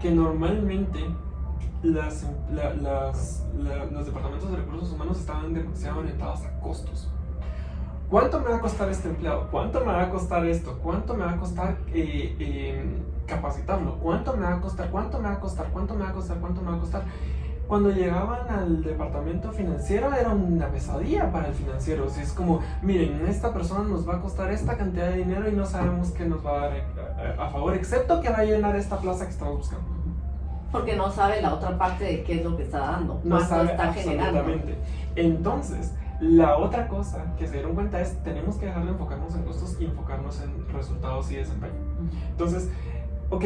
que normalmente los departamentos de recursos humanos estaban demasiado orientados a costos. ¿Cuánto me va a costar este empleado? ¿Cuánto me va a costar esto? ¿Cuánto me va a costar capacitarlo? ¿Cuánto me va a costar? ¿Cuánto me va a costar? ¿Cuánto me va a costar? ¿Cuánto me va a costar? Cuando llegaban al departamento financiero era una pesadilla para el financiero. O sea, es como, miren, esta persona nos va a costar esta cantidad de dinero y no sabemos qué nos va a dar a favor, excepto que va a llenar esta plaza que estamos buscando. Porque no sabe la otra parte de qué es lo que está dando, No cuánto sabe está generando. absolutamente. Entonces, la otra cosa que se dieron cuenta es tenemos que dejar de enfocarnos en costos y enfocarnos en resultados y desempeño. Entonces, ok,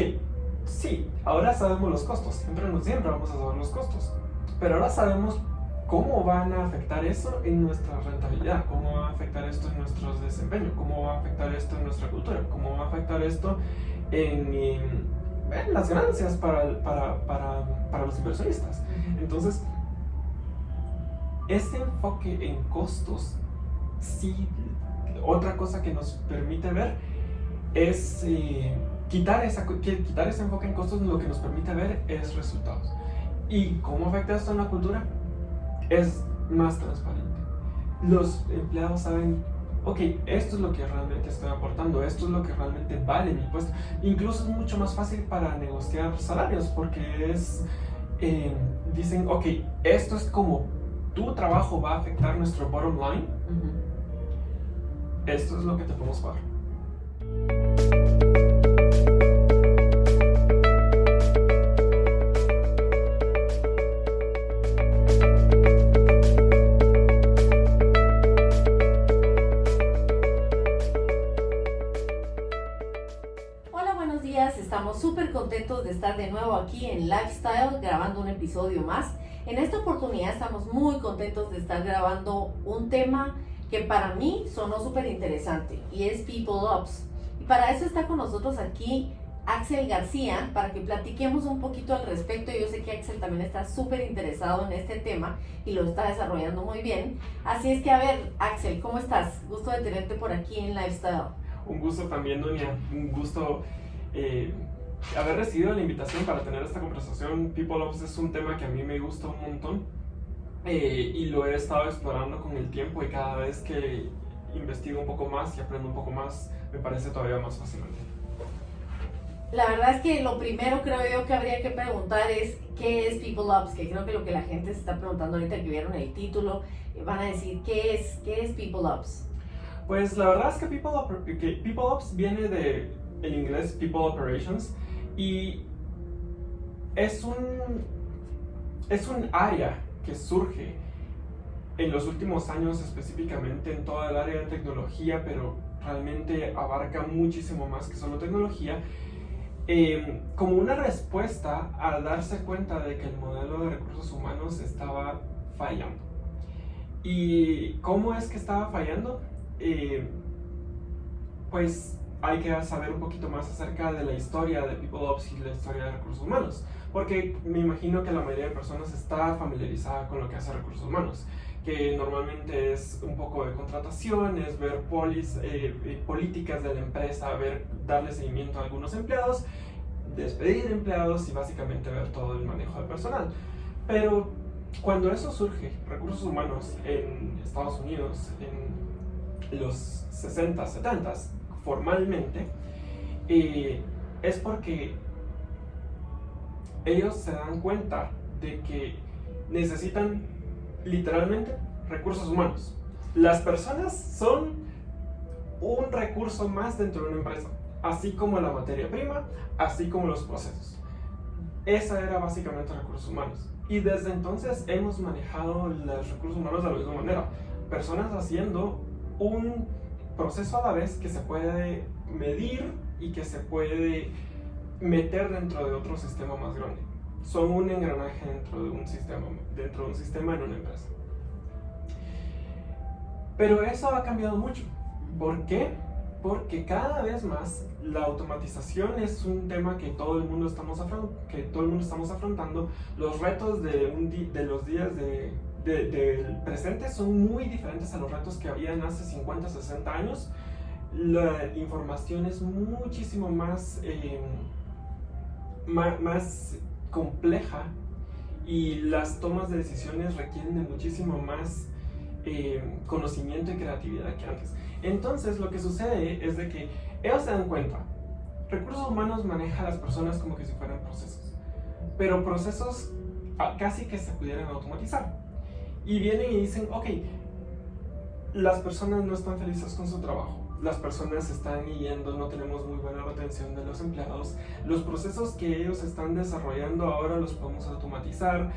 sí, ahora sabemos los costos, siempre vamos a saber los costos, pero ahora sabemos cómo van a afectar eso en nuestra rentabilidad, cómo va a afectar esto en nuestro desempeño, cómo va a afectar esto en nuestra cultura, cómo va a afectar esto en las ganancias para los inversionistas. Entonces, este enfoque en costos, sí, otra cosa que nos permite ver es quitar ese enfoque en costos. Lo que nos permite ver es resultados. ¿Y cómo afecta esto en la cultura? Es más transparente. Los empleados saben, ok, esto es lo que realmente estoy aportando, esto es lo que realmente vale mi puesto. Incluso es mucho más fácil para negociar salarios, porque dicen, ok, esto es como tu trabajo va a afectar nuestro bottom line. Esto es lo que te podemos pagar. Hola, buenos días. Estamos súper contentos de estar de nuevo aquí en Lifestyle grabando un episodio más. En esta oportunidad estamos muy contentos de estar grabando un tema que para mí sonó súper interesante y es People Ops. Y para eso está con nosotros aquí Axel García para que platiquemos un poquito al respecto. Yo sé que Axel también está súper interesado en este tema y lo está desarrollando muy bien. Así es que, a ver, Axel, ¿cómo estás? Gusto de tenerte por aquí en Lifestyle. Un gusto también, Dunia. Un gusto haber recibido la invitación para tener esta conversación. People Ops es un tema que a mí me gusta un montón y lo he estado explorando con el tiempo, y cada vez que investigo un poco más y aprendo un poco más me parece todavía más fascinante. La verdad es que lo primero creo yo que habría que preguntar es ¿qué es People Ops? Que creo que lo que la gente se está preguntando ahorita que vieron el título, van a decir ¿qué es People Ops? Pues la verdad es que People Ops viene en inglés People Operations, y es un área que surge en los últimos años, específicamente en toda el área de tecnología, pero realmente abarca muchísimo más que solo tecnología, como una respuesta a darse cuenta de que el modelo de recursos humanos estaba fallando. ¿Y cómo es que estaba fallando? Pues hay que saber un poquito más acerca de la historia de People Ops y la historia de recursos humanos, porque me imagino que la mayoría de personas está familiarizada con lo que hace recursos humanos, que normalmente es un poco de contratación, es ver políticas de la empresa, darle seguimiento a algunos empleados, despedir empleados y básicamente ver todo el manejo de personal. Pero cuando eso surge, recursos humanos en Estados Unidos, en los 60s, 70s, formalmente, es porque ellos se dan cuenta de que necesitan literalmente recursos humanos. Las personas son un recurso más dentro de una empresa, así como la materia prima, así como los procesos. Esa era básicamente recursos humanos. Y desde entonces hemos manejado los recursos humanos de la misma manera. Personas haciendo un proceso a la vez que se puede medir y que se puede meter dentro de otro sistema más grande. Son un engranaje dentro de un sistema en una empresa. Pero eso ha cambiado mucho. ¿Por qué? Porque cada vez más la automatización es un tema que todo el mundo estamos afrontando. Los retos de los días del presente son muy diferentes a los retos que habían hace 50, 60 años. La información es muchísimo más más compleja y las tomas de decisiones requieren de muchísimo más conocimiento y creatividad que antes. Entonces lo que sucede es de que ellos se dan cuenta, recursos humanos maneja a las personas como que si fueran procesos, pero procesos casi que se pudieran automatizar. Y vienen y dicen, ok, las personas no están felices con su trabajo, las personas se están yendo, no tenemos muy buena retención de los empleados, los procesos que ellos están desarrollando ahora los podemos automatizar.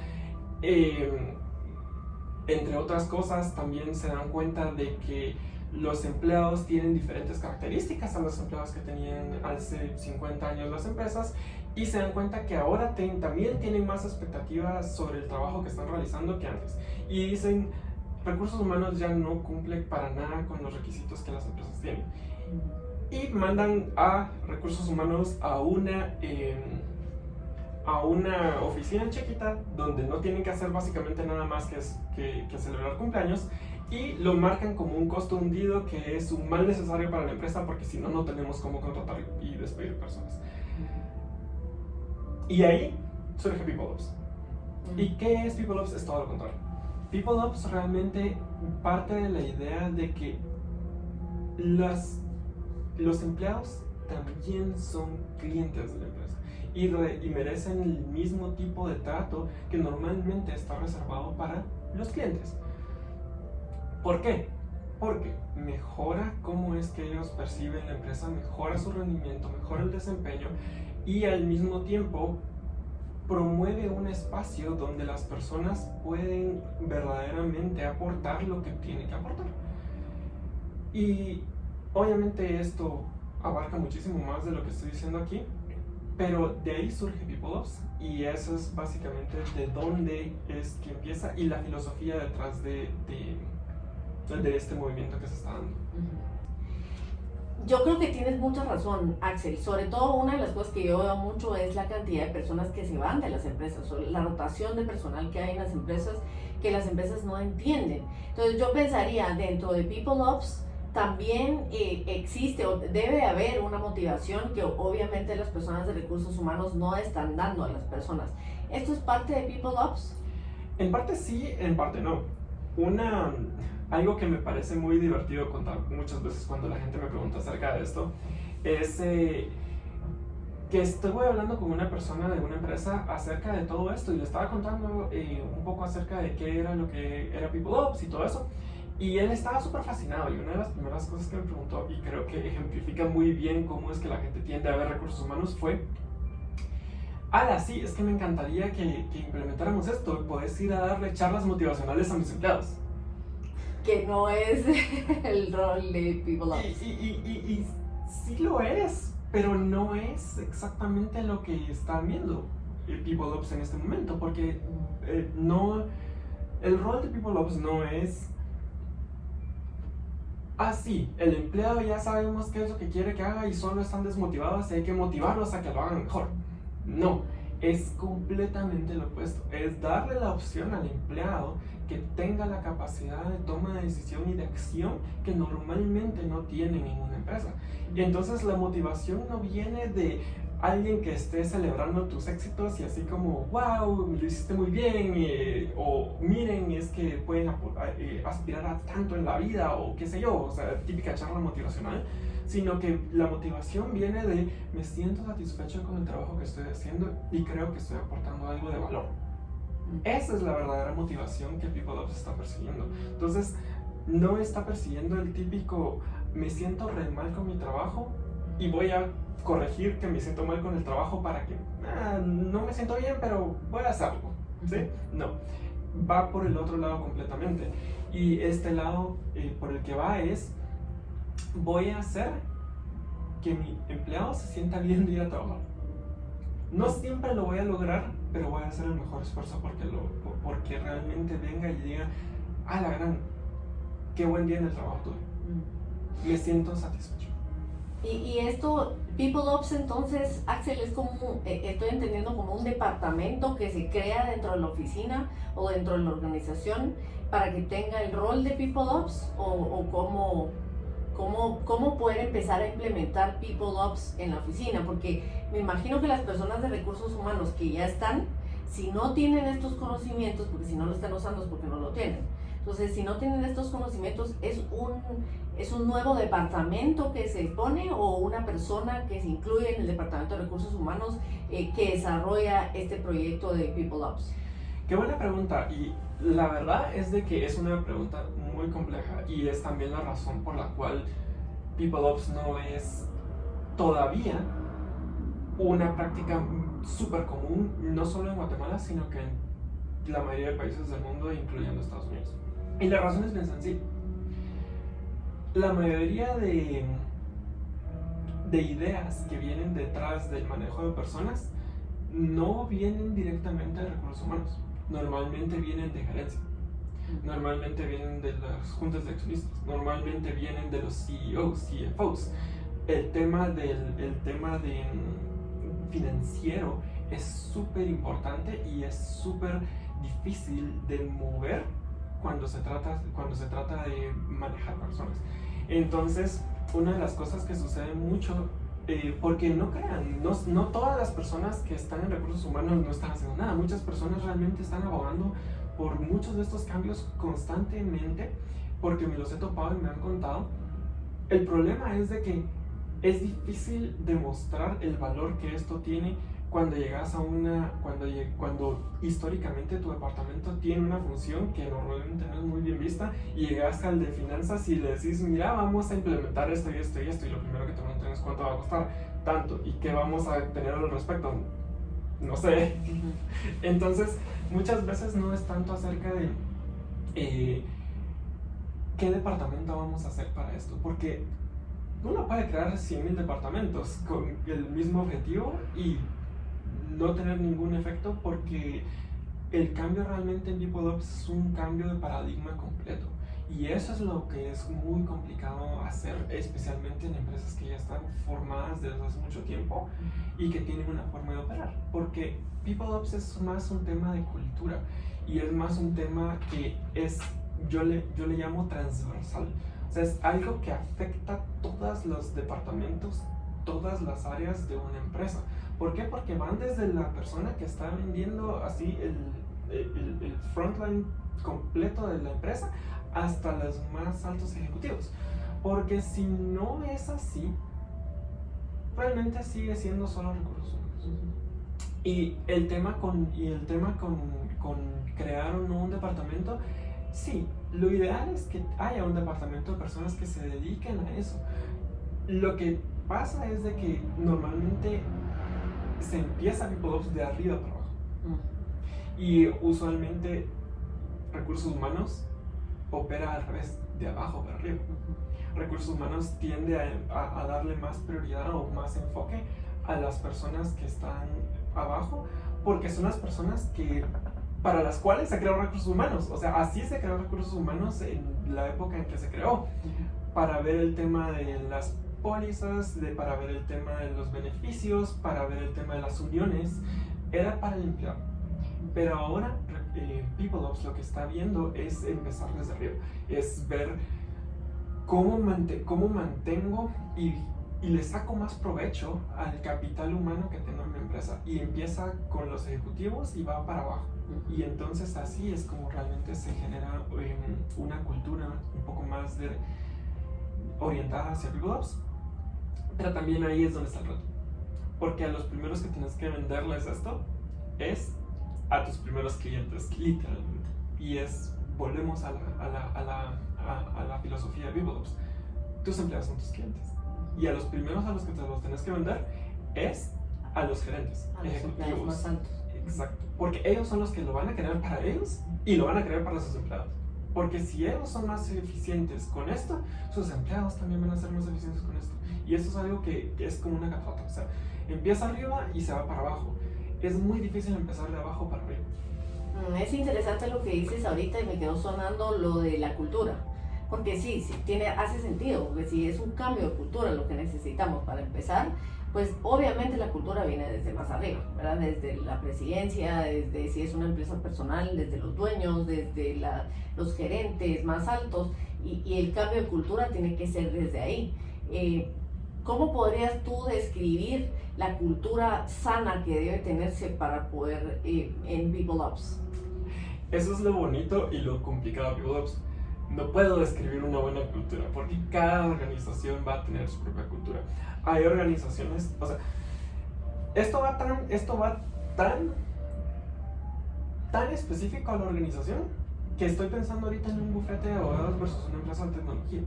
Entre otras cosas, también se dan cuenta de que los empleados tienen diferentes características a los empleados que tenían hace 50 años las empresas, y se dan cuenta que ahora también tienen más expectativas sobre el trabajo que están realizando que antes. Y dicen, recursos humanos ya no cumple para nada con los requisitos que las empresas tienen. Y mandan a recursos humanos a una oficina chiquita donde no tienen que hacer básicamente nada más que celebrar cumpleaños, y lo marcan como un costo hundido que es un mal necesario para la empresa porque si no, no tenemos cómo contratar y despedir personas. Y ahí surge PeopleOps. ¿Y qué es PeopleOps? Es todo lo contrario. PeopleOps realmente parte de la idea de que los empleados también son clientes de la empresa y merecen el mismo tipo de trato que normalmente está reservado para los clientes. ¿Por qué? Porque mejora cómo es que ellos perciben la empresa, mejora su rendimiento, mejora el desempeño, y al mismo tiempo promueve un espacio donde las personas pueden verdaderamente aportar lo que tienen que aportar. Y obviamente esto abarca muchísimo más de lo que estoy diciendo aquí, pero de ahí surge PeopleOps, y eso es básicamente de dónde es que empieza y la filosofía detrás de este movimiento que se está dando. Yo creo que tienes mucha razón, Axel. Sobre todo una de las cosas que yo veo mucho es la cantidad de personas que se van de las empresas, o la rotación de personal que hay en las empresas, que las empresas no entienden. Entonces yo pensaría, dentro de PeopleOps también existe o debe haber una motivación que obviamente las personas de recursos humanos no están dando a las personas. ¿Esto es parte de PeopleOps? En parte sí, en parte no. Algo que me parece muy divertido contar muchas veces cuando la gente me pregunta acerca de esto es que estuve hablando con una persona de una empresa acerca de todo esto y le estaba contando un poco acerca de qué era lo que era PeopleOps y todo eso, y él estaba súper fascinado, y una de las primeras cosas que me preguntó, y creo que ejemplifica muy bien cómo es que la gente tiende a ver recursos humanos, fue: sí, es que me encantaría que implementáramos esto, puedes ir a darle charlas motivacionales a mis empleados. Que no es el rol de PeopleOps. Y sí lo es, pero no es exactamente lo que está viendo PeopleOps en este momento, porque el rol de PeopleOps no es: sí, el empleado ya sabemos qué es lo que quiere que haga y solo están desmotivados y hay que motivarlos a que lo hagan mejor. No, es completamente lo opuesto. Es darle la opción al empleado que tenga la capacidad de toma de decisión y de acción que normalmente no tienen en una empresa. Y entonces la motivación no viene de alguien que esté celebrando tus éxitos y así como, wow, lo hiciste muy bien, o miren, es que pueden aspirar a tanto en la vida, o qué sé yo, o sea, típica charla motivacional, sino que la motivación viene de: me siento satisfecho con el trabajo que estoy haciendo y creo que estoy aportando algo de valor. Esa es la verdadera motivación que PeopleOps está persiguiendo. Entonces, no está persiguiendo el típico: me siento re mal con mi trabajo y voy a corregir que me siento mal con el trabajo para que no me siento bien, pero voy a hacerlo, ¿sí? No, va por el otro lado completamente. Y este lado por el que va es: voy a hacer que mi empleado se sienta bien de ir a trabajar. No siempre lo voy a lograr, pero voy a hacer el mejor esfuerzo porque realmente venga y diga: la gran, qué buen día en el trabajo tuve. Me siento satisfecho. Y esto, PeopleOps, entonces, Axel, es como, estoy entendiendo, como un departamento que se crea dentro de la oficina o dentro de la organización para que tenga el rol de PeopleOps, o cómo cómo poder empezar a implementar People Ops en la oficina, porque me imagino que las personas de recursos humanos que ya están, si no tienen estos conocimientos, porque si no lo están usando es porque no lo tienen. Entonces, si no tienen estos conocimientos, ¿es un nuevo departamento que se pone o una persona que se incluye en el departamento de recursos humanos que desarrolla este proyecto de People Ops? Qué buena pregunta, y la verdad es de que es una pregunta muy compleja y es también la razón por la cual People Ops no es todavía una práctica súper común, no solo en Guatemala, sino que en la mayoría de países del mundo, incluyendo Estados Unidos. Y la razón es bien sencilla. La mayoría de ideas que vienen detrás del manejo de personas no vienen directamente de recursos humanos. Normalmente vienen de gerencia, normalmente vienen de las juntas de accionistas, normalmente vienen de los CEOs, CFOs. El tema de financiero es súper importante y es súper difícil de mover cuando se trata de manejar personas. Entonces, una de las cosas que sucede mucho, porque no crean, no todas las personas que están en recursos humanos no están haciendo nada. Muchas personas realmente están abogando por muchos de estos cambios constantemente, porque me los he topado y me han contado. El problema es de que es difícil demostrar el valor que esto tiene cuando llegas a cuando históricamente tu departamento tiene una función que normalmente no es muy bien vista, y llegas al de finanzas y le decís, mira, vamos a implementar esto y esto y esto, y lo primero que te preguntan es cuánto va a costar, tanto, y qué vamos a tener al respecto, no sé. Entonces, muchas veces no es tanto acerca de qué departamento vamos a hacer para esto, porque uno puede crear 100,000 departamentos con el mismo objetivo y no tener ningún efecto, porque el cambio realmente en People Ops es un cambio de paradigma completo, y eso es lo que es muy complicado hacer, especialmente en empresas que ya están formadas desde hace mucho tiempo y que tienen una forma de operar, porque People Ops es más un tema de cultura y es más un tema que es, yo le llamo transversal. O sea, es algo que afecta a todos los departamentos, todas las áreas de una empresa. ¿Por qué? Porque van desde la persona que está vendiendo así el frontline completo de la empresa hasta los más altos ejecutivos. Porque si no es así, realmente sigue siendo solo recursos humanos. Y el tema con crear o no un departamento, sí, lo ideal es que haya un departamento de personas que se dediquen a eso. Lo que pasa es de que normalmente se empieza People Ops de arriba para abajo. Y usualmente recursos humanos opera al revés, de abajo para arriba. Recursos humanos tiende a darle más prioridad o más enfoque a las personas que están abajo, porque son las personas para las cuales se creó recursos humanos. O sea, así se creó recursos humanos en la época en que se creó, para ver el tema de las pólizas, para ver el tema de los beneficios, para ver el tema de las uniones. Era para el empleado. Pero ahora People Ops lo que está viendo es empezar desde arriba, es ver cómo mantengo y le saco más provecho al capital humano que tengo en mi empresa, y empieza con los ejecutivos y va para abajo. Y entonces así es como realmente se genera una cultura un poco más orientada hacia People Ops. Pero también ahí es donde está el reto, porque a los primeros que tienes que venderles esto es a tus primeros clientes, literalmente. Y volvemos a la filosofía de People Ops. Tus empleados son tus clientes, y a los primeros a los que te los tienes que vender es a los gerentes, a los ejecutivos más altos. Exacto, porque ellos son los que lo van a querer para ellos y lo van a querer para sus empleados. Porque si ellos son más eficientes con esto, sus empleados también van a ser más eficientes con esto. Y esto es algo que es como una catota, o sea, empieza arriba y se va para abajo. Es muy difícil empezar de abajo para arriba. Es interesante lo que dices ahorita, y me quedó sonando lo de la cultura. Porque sí, hace sentido, porque si es un cambio de cultura lo que necesitamos para empezar, pues obviamente la cultura viene desde más arriba, ¿verdad? Desde la presidencia, desde si es una empresa personal, desde los dueños, desde los gerentes más altos, y el cambio de cultura tiene que ser desde ahí. ¿Cómo podrías tú describir la cultura sana que debe tenerse para poder en PeopleOps? Eso es lo bonito y lo complicado de PeopleOps. No puedo describir una buena cultura porque cada organización va a tener su propia cultura. Hay organizaciones, o sea, esto va tan específico a la organización que estoy pensando ahorita en un bufete de abogados versus una empresa de tecnología.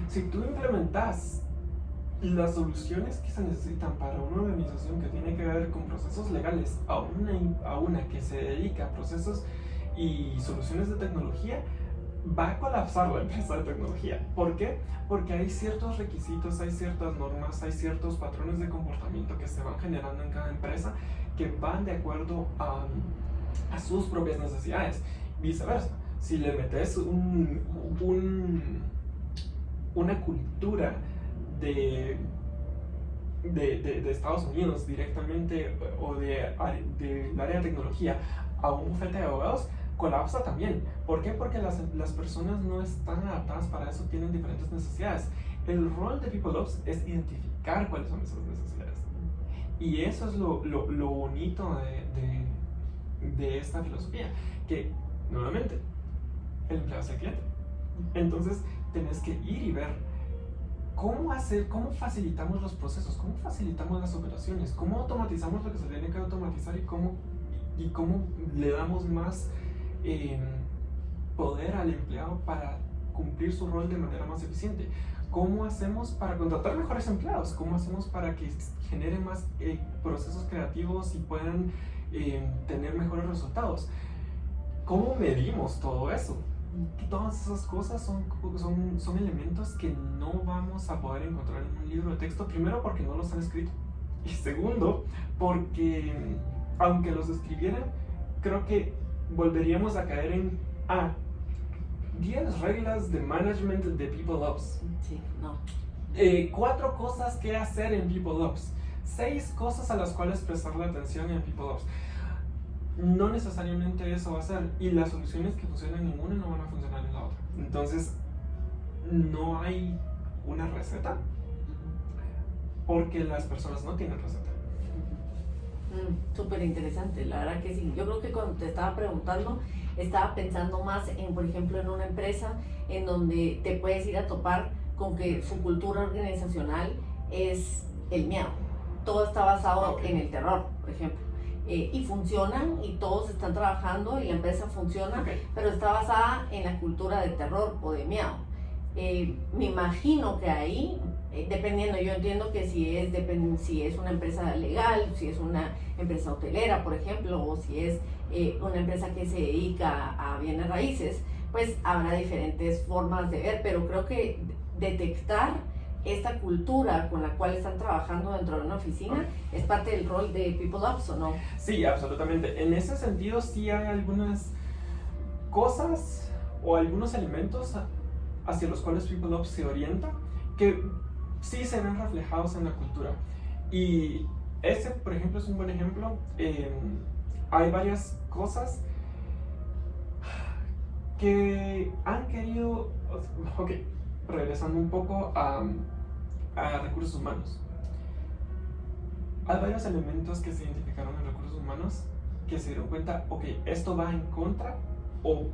Si tú implementas las soluciones que se necesitan para una organización que tiene que ver con procesos legales a una que se dedica a procesos y soluciones de tecnología, va a colapsar la empresa de tecnología. ¿Por qué? Porque hay ciertos requisitos, hay ciertas normas, hay ciertos patrones de comportamiento que se van generando en cada empresa que van de acuerdo a sus propias necesidades. Viceversa, si le metes una cultura de Estados Unidos directamente o del área de tecnología a un bufete de abogados, colapsa también. ¿Por qué? Porque las personas no están adaptadas para eso, tienen diferentes necesidades. El rol de PeopleOps es identificar cuáles son esas necesidades. Y eso es lo bonito de esta filosofía, que nuevamente el empleado es el cliente. Entonces tenés que ir y ver cómo facilitamos los procesos, cómo facilitamos las operaciones, cómo automatizamos lo que se tiene que automatizar y cómo le damos más poder al empleado para cumplir su rol de manera más eficiente. ¿Cómo hacemos para contratar mejores empleados? ¿Cómo hacemos para que generen más procesos creativos y puedan tener mejores resultados? ¿Cómo medimos todo eso? Todas esas cosas son elementos que no vamos a poder encontrar en un libro de texto. Primero, porque no los han escrito. Y segundo, porque aunque los escribieran, creo que volveríamos a caer en 10 reglas de management de PeopleOps. Sí, no. 4 cosas que hacer en PeopleOps. 6 cosas a las cuales prestarle atención en PeopleOps. No necesariamente eso va a ser, y las soluciones que funcionan en una no van a funcionar en la otra. Entonces, no hay una receta porque las personas no tienen receta. Súper interesante, la verdad que sí. Yo creo que cuando te estaba preguntando, estaba pensando más en, por ejemplo, en una empresa en donde te puedes ir a topar con que su cultura organizacional es el miedo. Todo está basado en el terror, por ejemplo. Y funcionan y todos están trabajando y la empresa funciona, pero está basada en la cultura de terror o de miedo. Me imagino que ahí, dependiendo, yo entiendo que si es una empresa legal, si es una empresa hotelera, por ejemplo, o si es una empresa que se dedica a bienes raíces, pues habrá diferentes formas de ver, pero creo que detectar esta cultura con la cual están trabajando dentro de una oficina es parte del rol de PeopleOps, ¿o no? Sí, absolutamente. En ese sentido sí hay algunas cosas o algunos elementos hacia los cuales PeopleOps se orienta que sí se ven reflejados en la cultura. Y ese, por ejemplo, es un buen ejemplo. Hay varias cosas que han querido... regresando un poco a recursos humanos. Hay varios elementos que se identificaron en recursos humanos que se dieron cuenta, esto va en contra o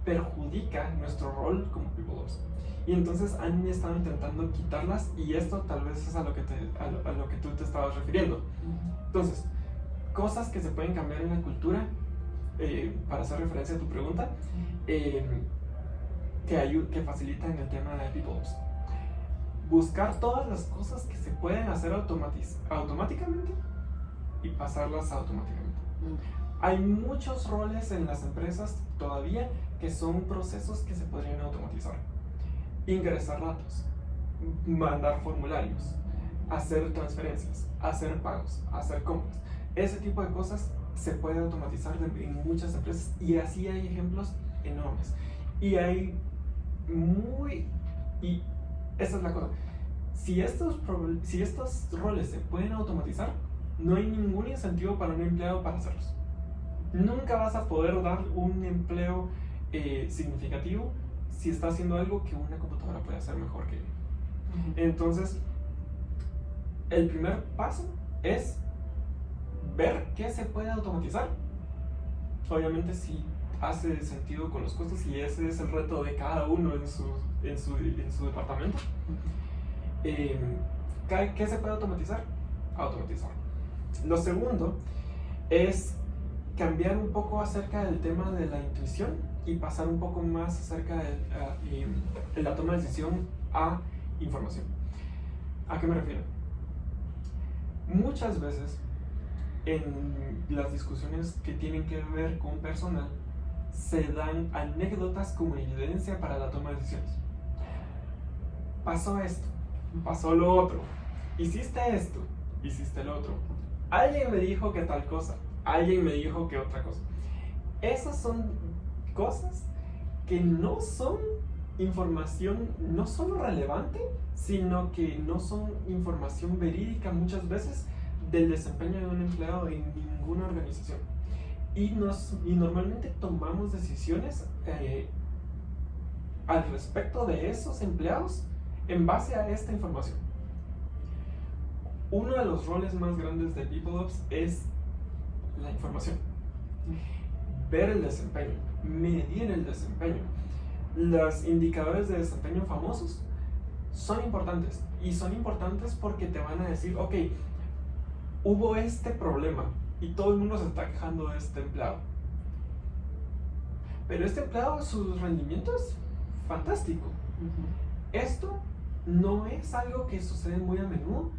perjudica nuestro rol como PeopleOps. Y entonces han estado intentando quitarlas, y esto tal vez es a lo que tú te estabas refiriendo. Entonces, cosas que se pueden cambiar en la cultura, para hacer referencia a tu pregunta, que facilitan el tema de PeopleOps. Buscar todas las cosas que se pueden hacer automáticamente y pasarlas automáticamente. Hay muchos roles en las empresas todavía que son procesos que se podrían automatizar. Ingresar datos, mandar formularios, hacer transferencias, hacer pagos, hacer compras. Ese tipo de cosas se puede automatizar en muchas empresas, y así hay ejemplos enormes. Y esa es la cosa. Si estos roles se pueden automatizar, no hay ningún incentivo para un empleado para hacerlos. Nunca vas a poder dar un empleo significativo si está haciendo algo que una computadora puede hacer mejor que él. Entonces, el primer paso es ver qué se puede automatizar. Obviamente, si hace sentido con los costos, y ese es el reto de cada uno en su departamento. ¿Qué se puede automatizar? Automatizar. Lo segundo es cambiar un poco acerca del tema de la intuición y pasar un poco más acerca de la toma de decisión a información. ¿A qué me refiero? Muchas veces en las discusiones que tienen que ver con personal se dan anécdotas como evidencia para la toma de decisiones. Pasó esto, pasó lo otro, hiciste esto, hiciste lo otro. Alguien me dijo que tal cosa, alguien me dijo que otra cosa. Esas son cosas que no son información no solo relevante, sino que no son información verídica muchas veces del desempeño de un empleado en ninguna organización. Y normalmente tomamos decisiones al respecto de esos empleados en base a esta información. Uno de los roles más grandes de PeopleOps es la información. Ver el desempeño, medir el desempeño. Los indicadores de desempeño famosos son importantes, y son importantes porque te van a decir, ok, hubo este problema y todo el mundo se está quejando de este empleado, pero este empleado, su rendimiento es fantástico. Esto no es algo que sucede muy a menudo.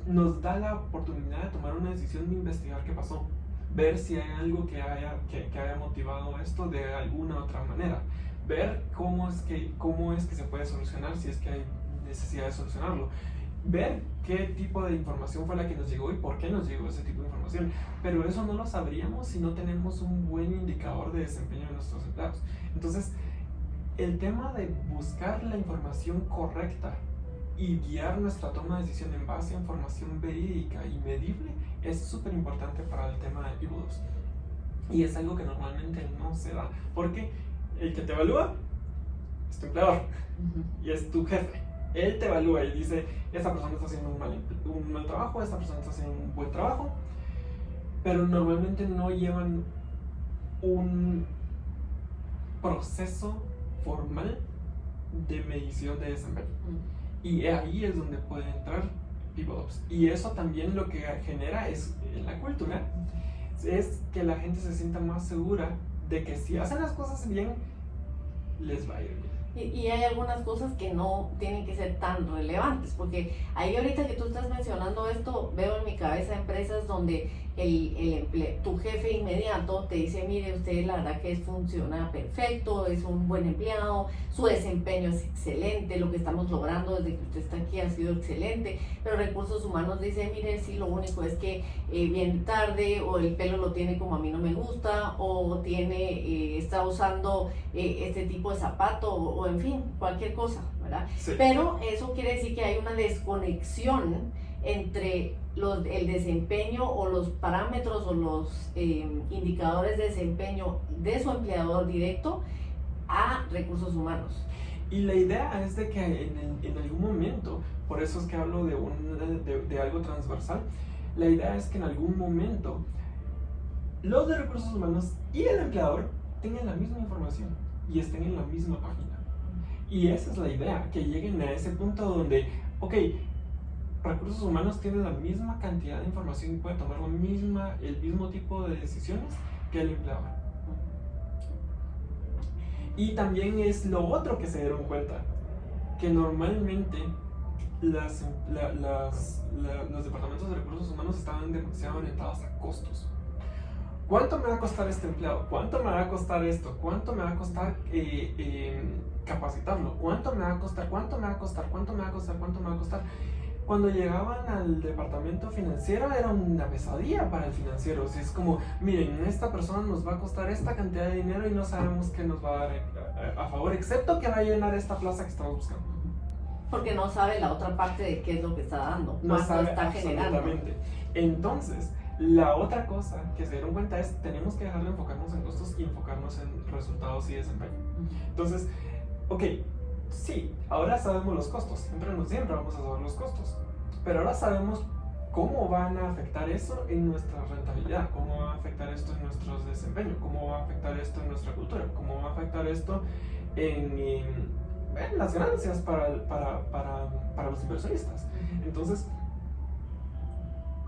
Nos da la oportunidad de tomar una decisión de investigar qué pasó, ver si hay algo que haya motivado esto de alguna otra manera, ver cómo es que se puede solucionar si es que hay necesidad de solucionarlo, ver qué tipo de información fue la que nos llegó y por qué nos llegó ese tipo de información. Pero eso no lo sabríamos si no tenemos un buen indicador de desempeño de nuestros empleados. Entonces, el tema de buscar la información correcta y guiar nuestra toma de decisión en base a información verídica y medible es súper importante para el tema de PeopleOps. Y es algo que normalmente no se da, porque el que te evalúa es tu empleador y es tu jefe. Él te evalúa y dice, esta persona está haciendo un mal trabajo, esta persona está haciendo un buen trabajo, pero normalmente no llevan un proceso formal de medición de desempeño. Y ahí es donde puede entrar PeopleOps. Y eso también lo que genera es, en la cultura, es que la gente se sienta más segura de que si hacen las cosas bien, les va a ir bien. Y hay algunas cosas que no tienen que ser tan relevantes, porque ahí ahorita que tú estás mencionando esto, veo en mi cabeza empresas donde tu jefe inmediato te dice, mire, usted la verdad que funciona perfecto, es un buen empleado, su desempeño es excelente, lo que estamos logrando desde que usted está aquí ha sido excelente, pero recursos humanos dice, mire, sí, lo único es que viene tarde, o el pelo lo tiene como a mí no me gusta, o está usando este tipo de zapato, o en fin, cualquier cosa, ¿verdad? Sí. Pero eso quiere decir que hay una desconexión entre el desempeño o los parámetros o los indicadores de desempeño de su empleador directo a recursos humanos. Y la idea es de que en algún momento, por eso es que hablo de algo transversal, la idea es que en algún momento los de recursos humanos y el empleador tengan la misma información y estén en la misma página. Y esa es la idea, que lleguen a ese punto donde, ok, recursos humanos tienen la misma cantidad de información y puede tomar el mismo tipo de decisiones que el empleador. Y también es lo otro que se dieron cuenta, que normalmente los departamentos de recursos humanos estaban demasiado orientados a costos. ¿Cuánto me va a costar este empleado? ¿Cuánto me va a costar esto? ¿Cuánto me va a costar capacitarlo? ¿Cuánto me va a costar? ¿Cuánto me va a costar? ¿Cuánto me va a costar? ¿Cuánto me va a costar? Cuando llegaban al departamento financiero era una pesadilla para el financiero. O sea, es como, miren, esta persona nos va a costar esta cantidad de dinero y no sabemos qué nos va a dar a favor, excepto que va a llenar esta plaza que estamos buscando. Porque no sabe la otra parte de qué es lo que está dando, No cuánto sabe está generando. absolutamente. Entonces, la otra cosa que se dieron cuenta es tenemos que dejar de enfocarnos en costos y enfocarnos en resultados y desempeño. Entonces, ok, sí, ahora sabemos los costos, siempre vamos a saber los costos, pero ahora sabemos cómo van a afectar eso en nuestra rentabilidad, cómo va a afectar esto en nuestro desempeño, cómo va a afectar esto en nuestra cultura, cómo va a afectar esto en las ganancias para los inversionistas. Entonces,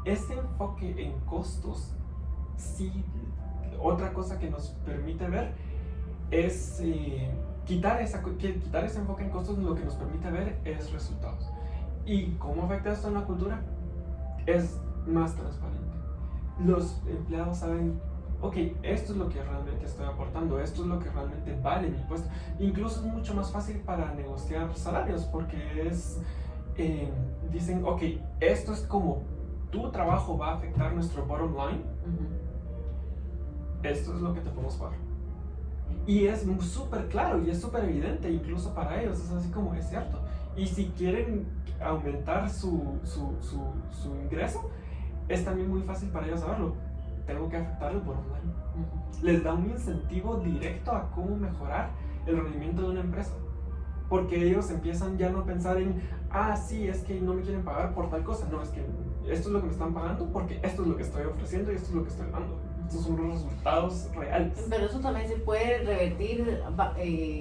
este enfoque en costos, sí, otra cosa que nos permite ver es quitar ese enfoque en costos, lo que nos permite ver es resultados. ¿Y cómo afecta esto en la cultura? Es más transparente. Los empleados saben, ok, esto es lo que realmente estoy aportando, esto es lo que realmente vale mi puesto. Incluso es mucho más fácil para negociar salarios, porque dicen, ok, esto es como tu trabajo va a afectar nuestro bottom line, esto es lo que te podemos pagar. Y es súper claro y es súper evidente, incluso para ellos, es así como es cierto. Y si quieren aumentar su ingreso, es también muy fácil para ellos saberlo. Tengo que afectar el bottom line. Les da un incentivo directo a cómo mejorar el rendimiento de una empresa. Porque ellos empiezan ya no a pensar en, sí, es que no me quieren pagar por tal cosa. No, es que esto es lo que me están pagando porque esto es lo que estoy ofreciendo y esto es lo que estoy dando. Estos son los resultados reales. Pero eso también se puede revertir,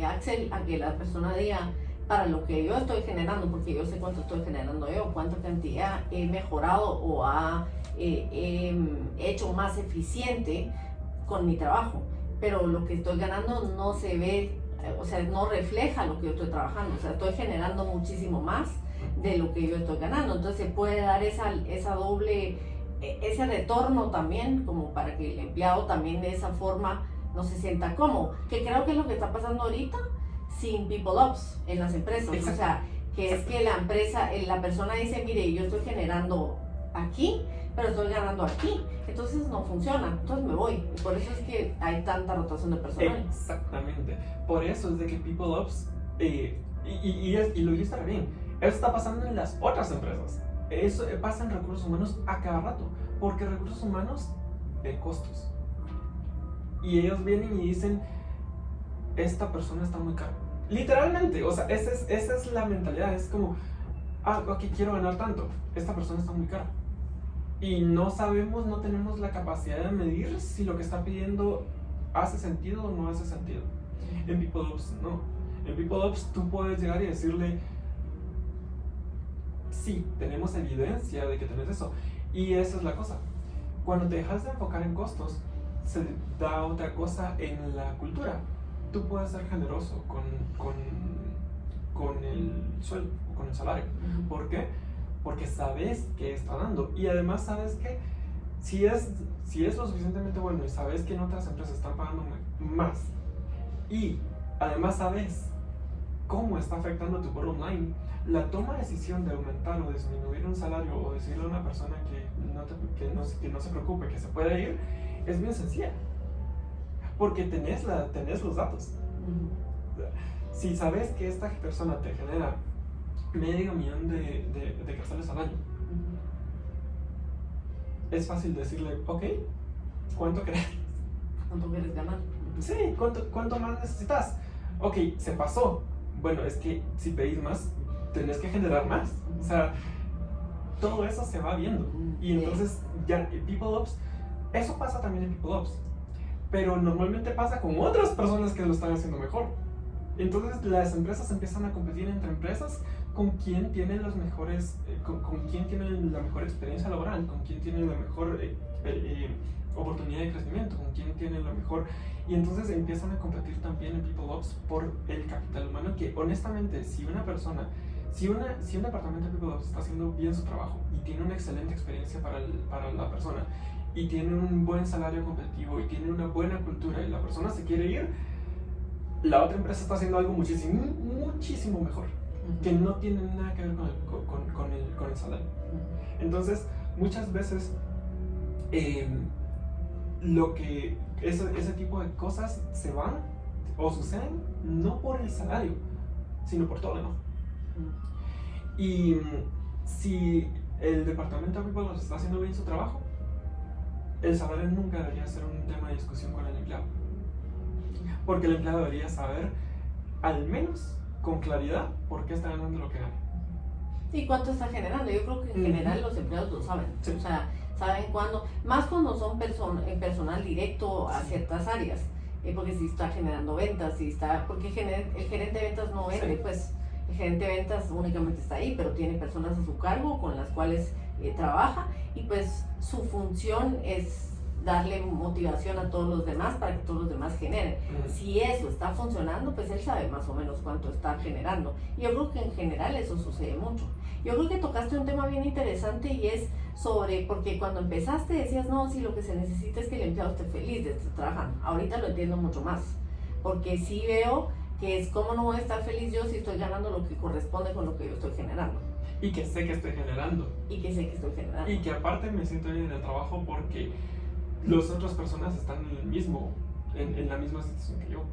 Axel, a que la persona diga, para lo que yo estoy generando, porque yo sé cuánto estoy generando yo, cuánta cantidad he mejorado o he hecho más eficiente con mi trabajo, pero lo que estoy ganando no se ve, o sea, no refleja lo que yo estoy trabajando, o sea, estoy generando muchísimo más de lo que yo estoy ganando, entonces se puede dar esa doble, ese retorno también, como para que el empleado también de esa forma no se sienta cómodo, que creo que es lo que está pasando ahorita sin People Ops en las empresas. Exacto. O sea, que es que la persona dice, mire, yo estoy generando aquí, pero estoy ganando aquí, entonces no funciona, entonces me voy, y por eso es que hay tanta rotación de personal. Exactamente, por eso es de que People Ops, y lo dijiste bien, eso está pasando en las otras empresas, eso pasa en recursos humanos a cada rato, porque recursos humanos ven costos, y ellos vienen y dicen, esta persona está muy cara, literalmente, o sea, esa es la mentalidad, es como, ok, quiero ganar tanto, esta persona está muy cara. Y no sabemos, no tenemos la capacidad de medir si lo que está pidiendo hace sentido o no hace sentido. En People Ops, no. En People Ops tú puedes llegar y decirle, sí, tenemos evidencia de que tenés eso. Y esa es la cosa. Cuando te dejas de enfocar en costos, se da otra cosa en la cultura. Tú puedes ser generoso con el sueldo, con el salario. ¿Por qué? Porque sabes que está dando, y además sabes que si es lo suficientemente bueno y sabes que en otras empresas están pagando más, y además sabes cómo está afectando tu bottom line, la toma de decisión de aumentar o disminuir un salario o decirle a una persona que no se preocupe, que se puede ir, es bien sencilla, porque tenés los datos. Si sabes que esta persona te genera $500,000 de quetzales al año, es fácil decirle, ok, ¿cuánto querés? ¿Cuánto quieres ganar? Sí, ¿cuánto más necesitas? Ok, se pasó. Bueno, es que si pedís más, tenés que generar más. O sea, todo eso se va viendo. Y entonces, ya, People Ops, eso pasa también en People Ops. Pero normalmente pasa con otras personas que lo están haciendo mejor. Entonces, las empresas empiezan a competir entre empresas con quién tiene los mejores, con quién tiene la mejor experiencia laboral, con quién tiene la mejor oportunidad de crecimiento, con quién tiene la mejor, y entonces empiezan a competir también en People Ops por el capital humano, que honestamente si un departamento de People Ops está haciendo bien su trabajo y tiene una excelente experiencia para la persona y tiene un buen salario competitivo y tiene una buena cultura y la persona se quiere ir, la otra empresa está haciendo algo muchísimo mejor, que no tiene nada que ver con el salario. Entonces, muchas veces ese tipo de cosas se van o suceden no por el salario, sino por todo lo demás. Y si el departamento de People está haciendo bien su trabajo, el salario nunca debería ser un tema de discusión con el empleado. Porque el empleado debería saber, al menos con claridad, por qué está ganando lo que gana. ¿Y cuánto está generando? Yo creo que en general los empleados lo saben. Sí. O sea, saben cuándo, más cuando son personal directo a ciertas áreas. Porque si está generando ventas, porque el gerente de ventas no vende, Sí. pues el gerente de ventas únicamente está ahí, pero tiene personas a su cargo con las cuales trabaja, y pues su función es darle motivación a todos los demás para que todos los demás generen. Si eso está funcionando, pues él sabe más o menos cuánto está generando. Y yo creo que en general eso sucede mucho. Yo creo que tocaste un tema bien interesante, y es porque cuando empezaste decías, no, si lo que se necesita es que el empleado esté feliz de estar trabajando. Ahorita lo entiendo mucho más, porque sí veo que es cómo no voy a estar feliz yo si estoy ganando lo que corresponde con lo que yo estoy generando. Y que sé que estoy generando. Y que sé que estoy generando. Y que aparte me siento bien en el trabajo porque las otras personas están en la misma situación que yo.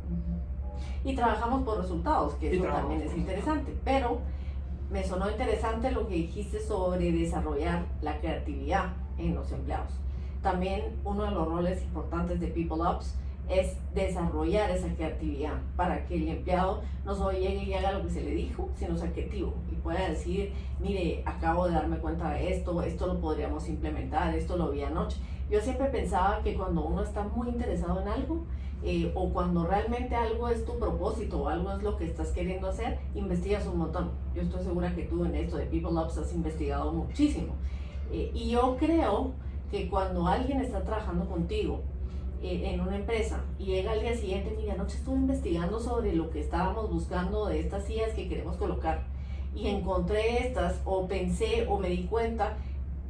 Y trabajamos por resultados, que eso también es interesante. Pero me sonó interesante lo que dijiste sobre desarrollar la creatividad en los empleados. También uno de los roles importantes de People Ops es desarrollar esa creatividad para que el empleado no solo llegue y haga lo que se le dijo, sino sea creativo y pueda decir, mire, acabo de darme cuenta de esto lo podríamos implementar, esto lo vi anoche. Yo siempre pensaba que cuando uno está muy interesado en algo, o cuando realmente algo es tu propósito o algo es lo que estás queriendo hacer, investigas un montón. Yo estoy segura que tú en esto de People Ops has investigado muchísimo. Y yo creo que cuando alguien está trabajando contigo en una empresa y llega al día siguiente, mira, anoche estuve investigando sobre lo que estábamos buscando de estas sillas que queremos colocar y encontré estas, o pensé, o me di cuenta,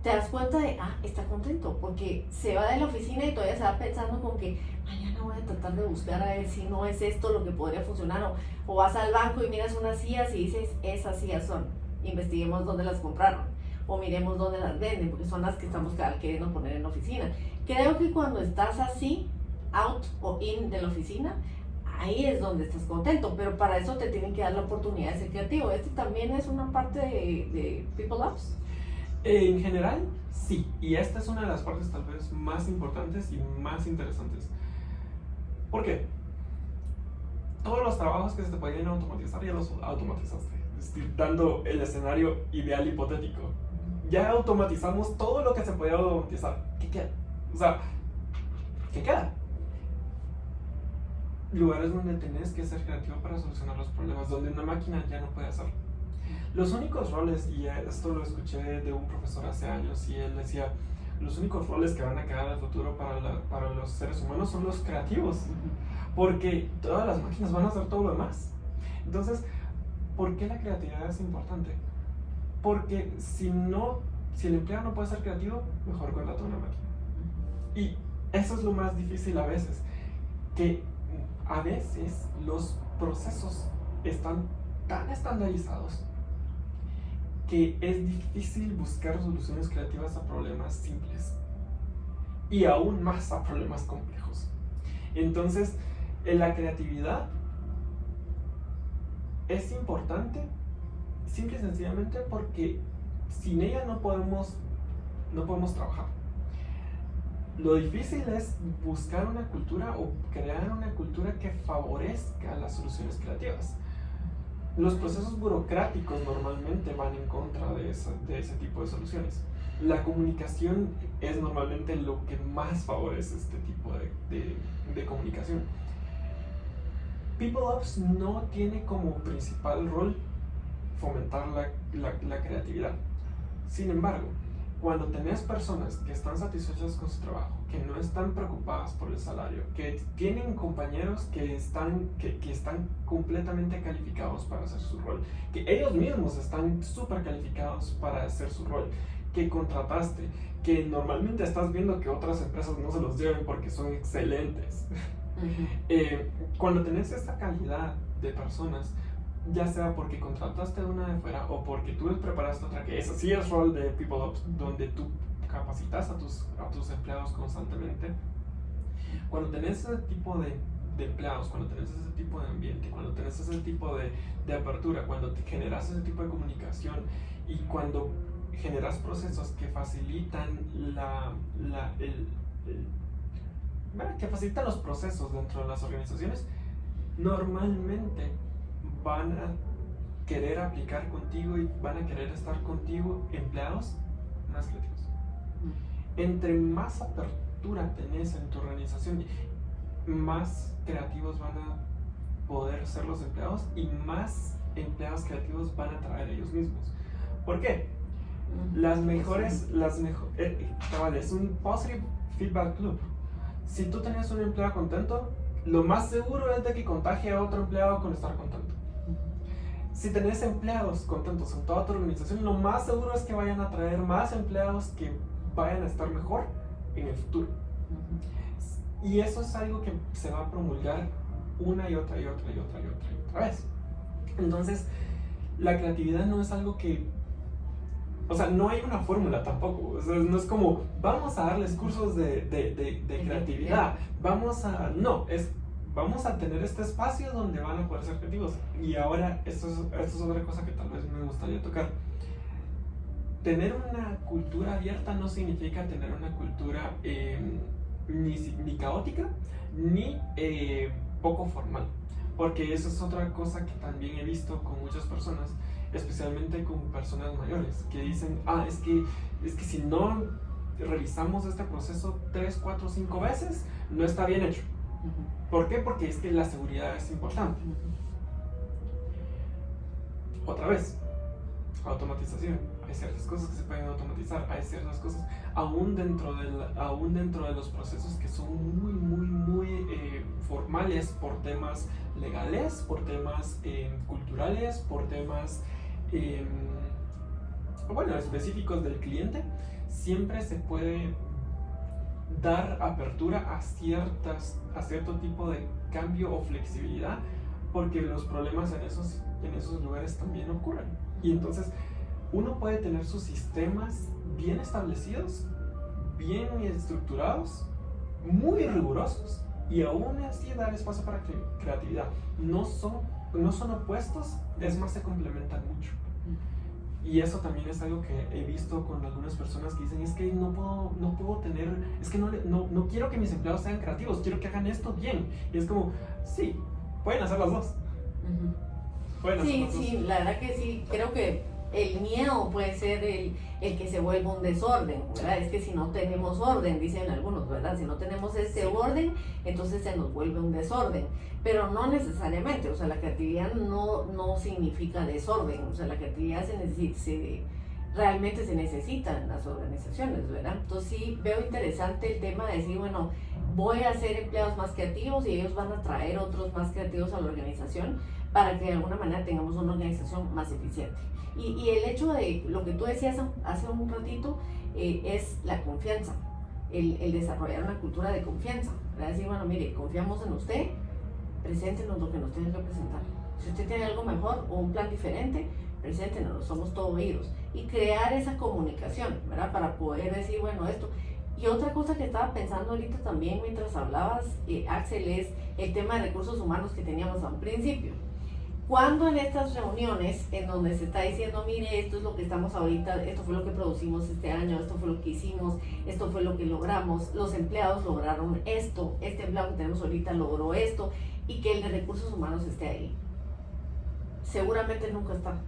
te das cuenta de, está contento, porque se va de la oficina y todavía se va pensando con que mañana voy a tratar de buscar a ver si no es esto lo que podría funcionar, o vas al banco y miras unas sillas y dices, esas sillas son, investiguemos dónde las compraron, o miremos dónde las venden, porque son las que estamos queriendo poner en la oficina. Creo que cuando estás así, out o in de la oficina, ahí es donde estás contento, pero para eso te tienen que dar la oportunidad de ser creativo. ¿Este también es una parte de People Ops? En general, sí, y esta es una de las partes tal vez más importantes y más interesantes. ¿Por qué? Todos los trabajos que se te podían automatizar ya los automatizaste, dando el escenario ideal hipotético. Ya automatizamos todo lo que se podía automatizar. ¿Qué queda? O sea, ¿qué queda? Lugares donde tenés que ser creativo para solucionar los problemas, donde una máquina ya no puede hacer. Los únicos roles, y esto lo escuché de un profesor hace años, y él decía, los únicos roles que van a quedar en el futuro para los seres humanos son los creativos, porque todas las máquinas van a hacer todo lo demás. Entonces, ¿por qué la creatividad es importante? Porque si el empleado no puede ser creativo, mejor contrata una máquina. Y eso es lo más difícil a veces, que a veces los procesos están tan estandarizados que es difícil buscar soluciones creativas a problemas simples y aún más a problemas complejos. Entonces, la creatividad es importante simple y sencillamente porque sin ella no podemos trabajar. Lo difícil es buscar una cultura o crear una cultura que favorezca las soluciones creativas. Los procesos burocráticos normalmente van en contra de ese tipo de soluciones. La comunicación es normalmente lo que más favorece este tipo de comunicación. People Ops no tiene como principal rol fomentar la creatividad. Sin embargo, cuando tenés personas que están satisfechas con su trabajo, que no están preocupadas por el salario, que tienen compañeros que están completamente calificados para hacer su rol, que ellos mismos están súper calificados para hacer su rol, que contrataste, que normalmente estás viendo que otras empresas no se los lleven porque son excelentes. Cuando tenés esta calidad de personas, ya sea porque contrataste una de fuera o porque tú preparaste otra, que ese sí es rol de People Ops, donde tú capacitas a tus empleados constantemente. Cuando tenés ese tipo de de empleados, cuando tenés ese tipo de ambiente, cuando tenés ese tipo de apertura, cuando te generas ese tipo de comunicación y cuando generas procesos que facilitan que facilitan los procesos dentro de las organizaciones, normalmente van a querer aplicar contigo y van a querer estar contigo empleados más creativos. Entre más apertura tenés en tu organización, más creativos van a poder ser los empleados y más empleados creativos van a traer ellos mismos. ¿Por qué? Es un positive feedback loop. Si tú tenías un empleado contento, lo más seguro es de que contagie a otro empleado con estar contento. Si tenés empleados contentos en toda tu organización, lo más seguro es que vayan a traer más empleados que vayan a estar mejor en el futuro. Y eso es algo que se va a promulgar una y otra vez. Entonces, la creatividad no es algo que... O sea, no hay una fórmula tampoco. O sea, no es como, vamos a darles cursos de creatividad. Vamos a tener este espacio donde van a poder ser creativos. Y ahora, esto es otra cosa que tal vez me gustaría tocar. Tener una cultura abierta no significa tener una cultura ni caótica, ni poco formal. Porque eso es otra cosa que también he visto con muchas personas, especialmente con personas mayores, que dicen, es que si no revisamos este proceso 3, 4, 5 veces, no está bien hecho. ¿Por qué? Porque es que la seguridad es importante. Otra vez, automatización. Hay ciertas cosas que se pueden automatizar, hay ciertas cosas, aún dentro de los procesos que son muy formales por temas legales, por temas culturales, por temas específicos del cliente, siempre se puede dar apertura a cierto tipo de cambio o flexibilidad, porque los problemas en esos lugares también ocurren. Y entonces uno puede tener sus sistemas bien establecidos, bien estructurados, muy rigurosos, y aún así dar espacio para creatividad. No son opuestos, es más, se complementan mucho. Y eso también es algo que he visto con algunas personas que dicen, es que no puedo tener, es que no quiero que mis empleados sean creativos, quiero que hagan esto bien. Y es como, sí, pueden hacer las dos. Sí, la verdad que sí, creo que el miedo puede ser el que se vuelva un desorden, ¿verdad? Es que si no tenemos orden, dicen algunos, ¿verdad? Si no tenemos orden, entonces se nos vuelve un desorden, pero no necesariamente, o sea, la creatividad no significa desorden, o sea, la creatividad realmente se necesita en las organizaciones, ¿verdad? Entonces sí veo interesante el tema de decir, bueno, voy a hacer empleados más creativos y ellos van a traer otros más creativos a la organización para que de alguna manera tengamos una organización más eficiente. Y el hecho de lo que tú decías hace un ratito es la confianza, el desarrollar una cultura de confianza, ¿verdad? Decir, bueno, mire, confiamos en usted, preséntenos lo que nos tiene que presentar. Si usted tiene algo mejor o un plan diferente, preséntenos, somos todo oídos. Y crear esa comunicación, ¿verdad? Para poder decir, bueno, esto. Y otra cosa que estaba pensando ahorita también mientras hablabas, Axel, es el tema de recursos humanos que teníamos a un principio. Cuando en estas reuniones en donde se está diciendo, mire, esto es lo que estamos ahorita, esto fue lo que producimos este año, esto fue lo que hicimos, esto fue lo que logramos, los empleados lograron esto, este empleado que tenemos ahorita logró esto, y que el de recursos humanos esté ahí. Seguramente nunca está.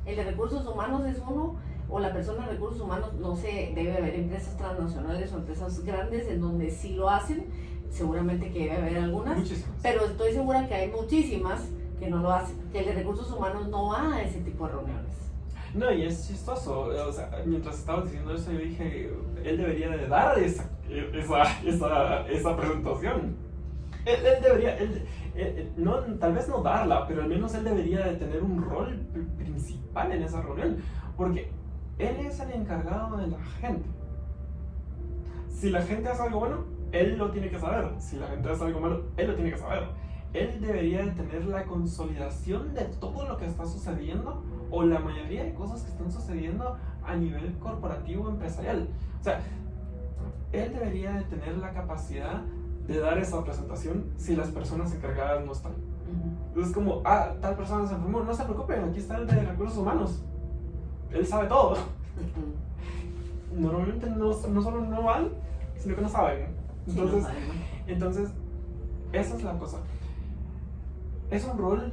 El de recursos humanos es uno, o la persona de recursos humanos, no sé, debe haber empresas transnacionales o empresas grandes en donde sí lo hacen, seguramente que debe haber algunas, muchísimas. Pero estoy segura que hay muchísimas que no lo hacen, que el de recursos humanos no va a ese tipo de reuniones. No, y es chistoso, o sea, mientras estabas diciendo eso yo dije, él debería de dar esa presentación. Él debería, tal vez no darla, pero al menos él debería de tener un rol principal en esa reunión, porque él es el encargado de la gente. Si la gente hace algo bueno, él lo tiene que saber. Si la gente hace algo malo, él lo tiene que saber. Él debería de tener la consolidación de todo lo que está sucediendo, o la mayoría de cosas que están sucediendo a nivel corporativo empresarial. O sea, él debería de tener la capacidad de dar esa presentación si las personas encargadas no están. Es como, tal persona se enfermó, no se preocupen, aquí está el de recursos humanos, él sabe todo. Normalmente no solo no van, sino que no saben. Entonces, esa es la cosa. Es un rol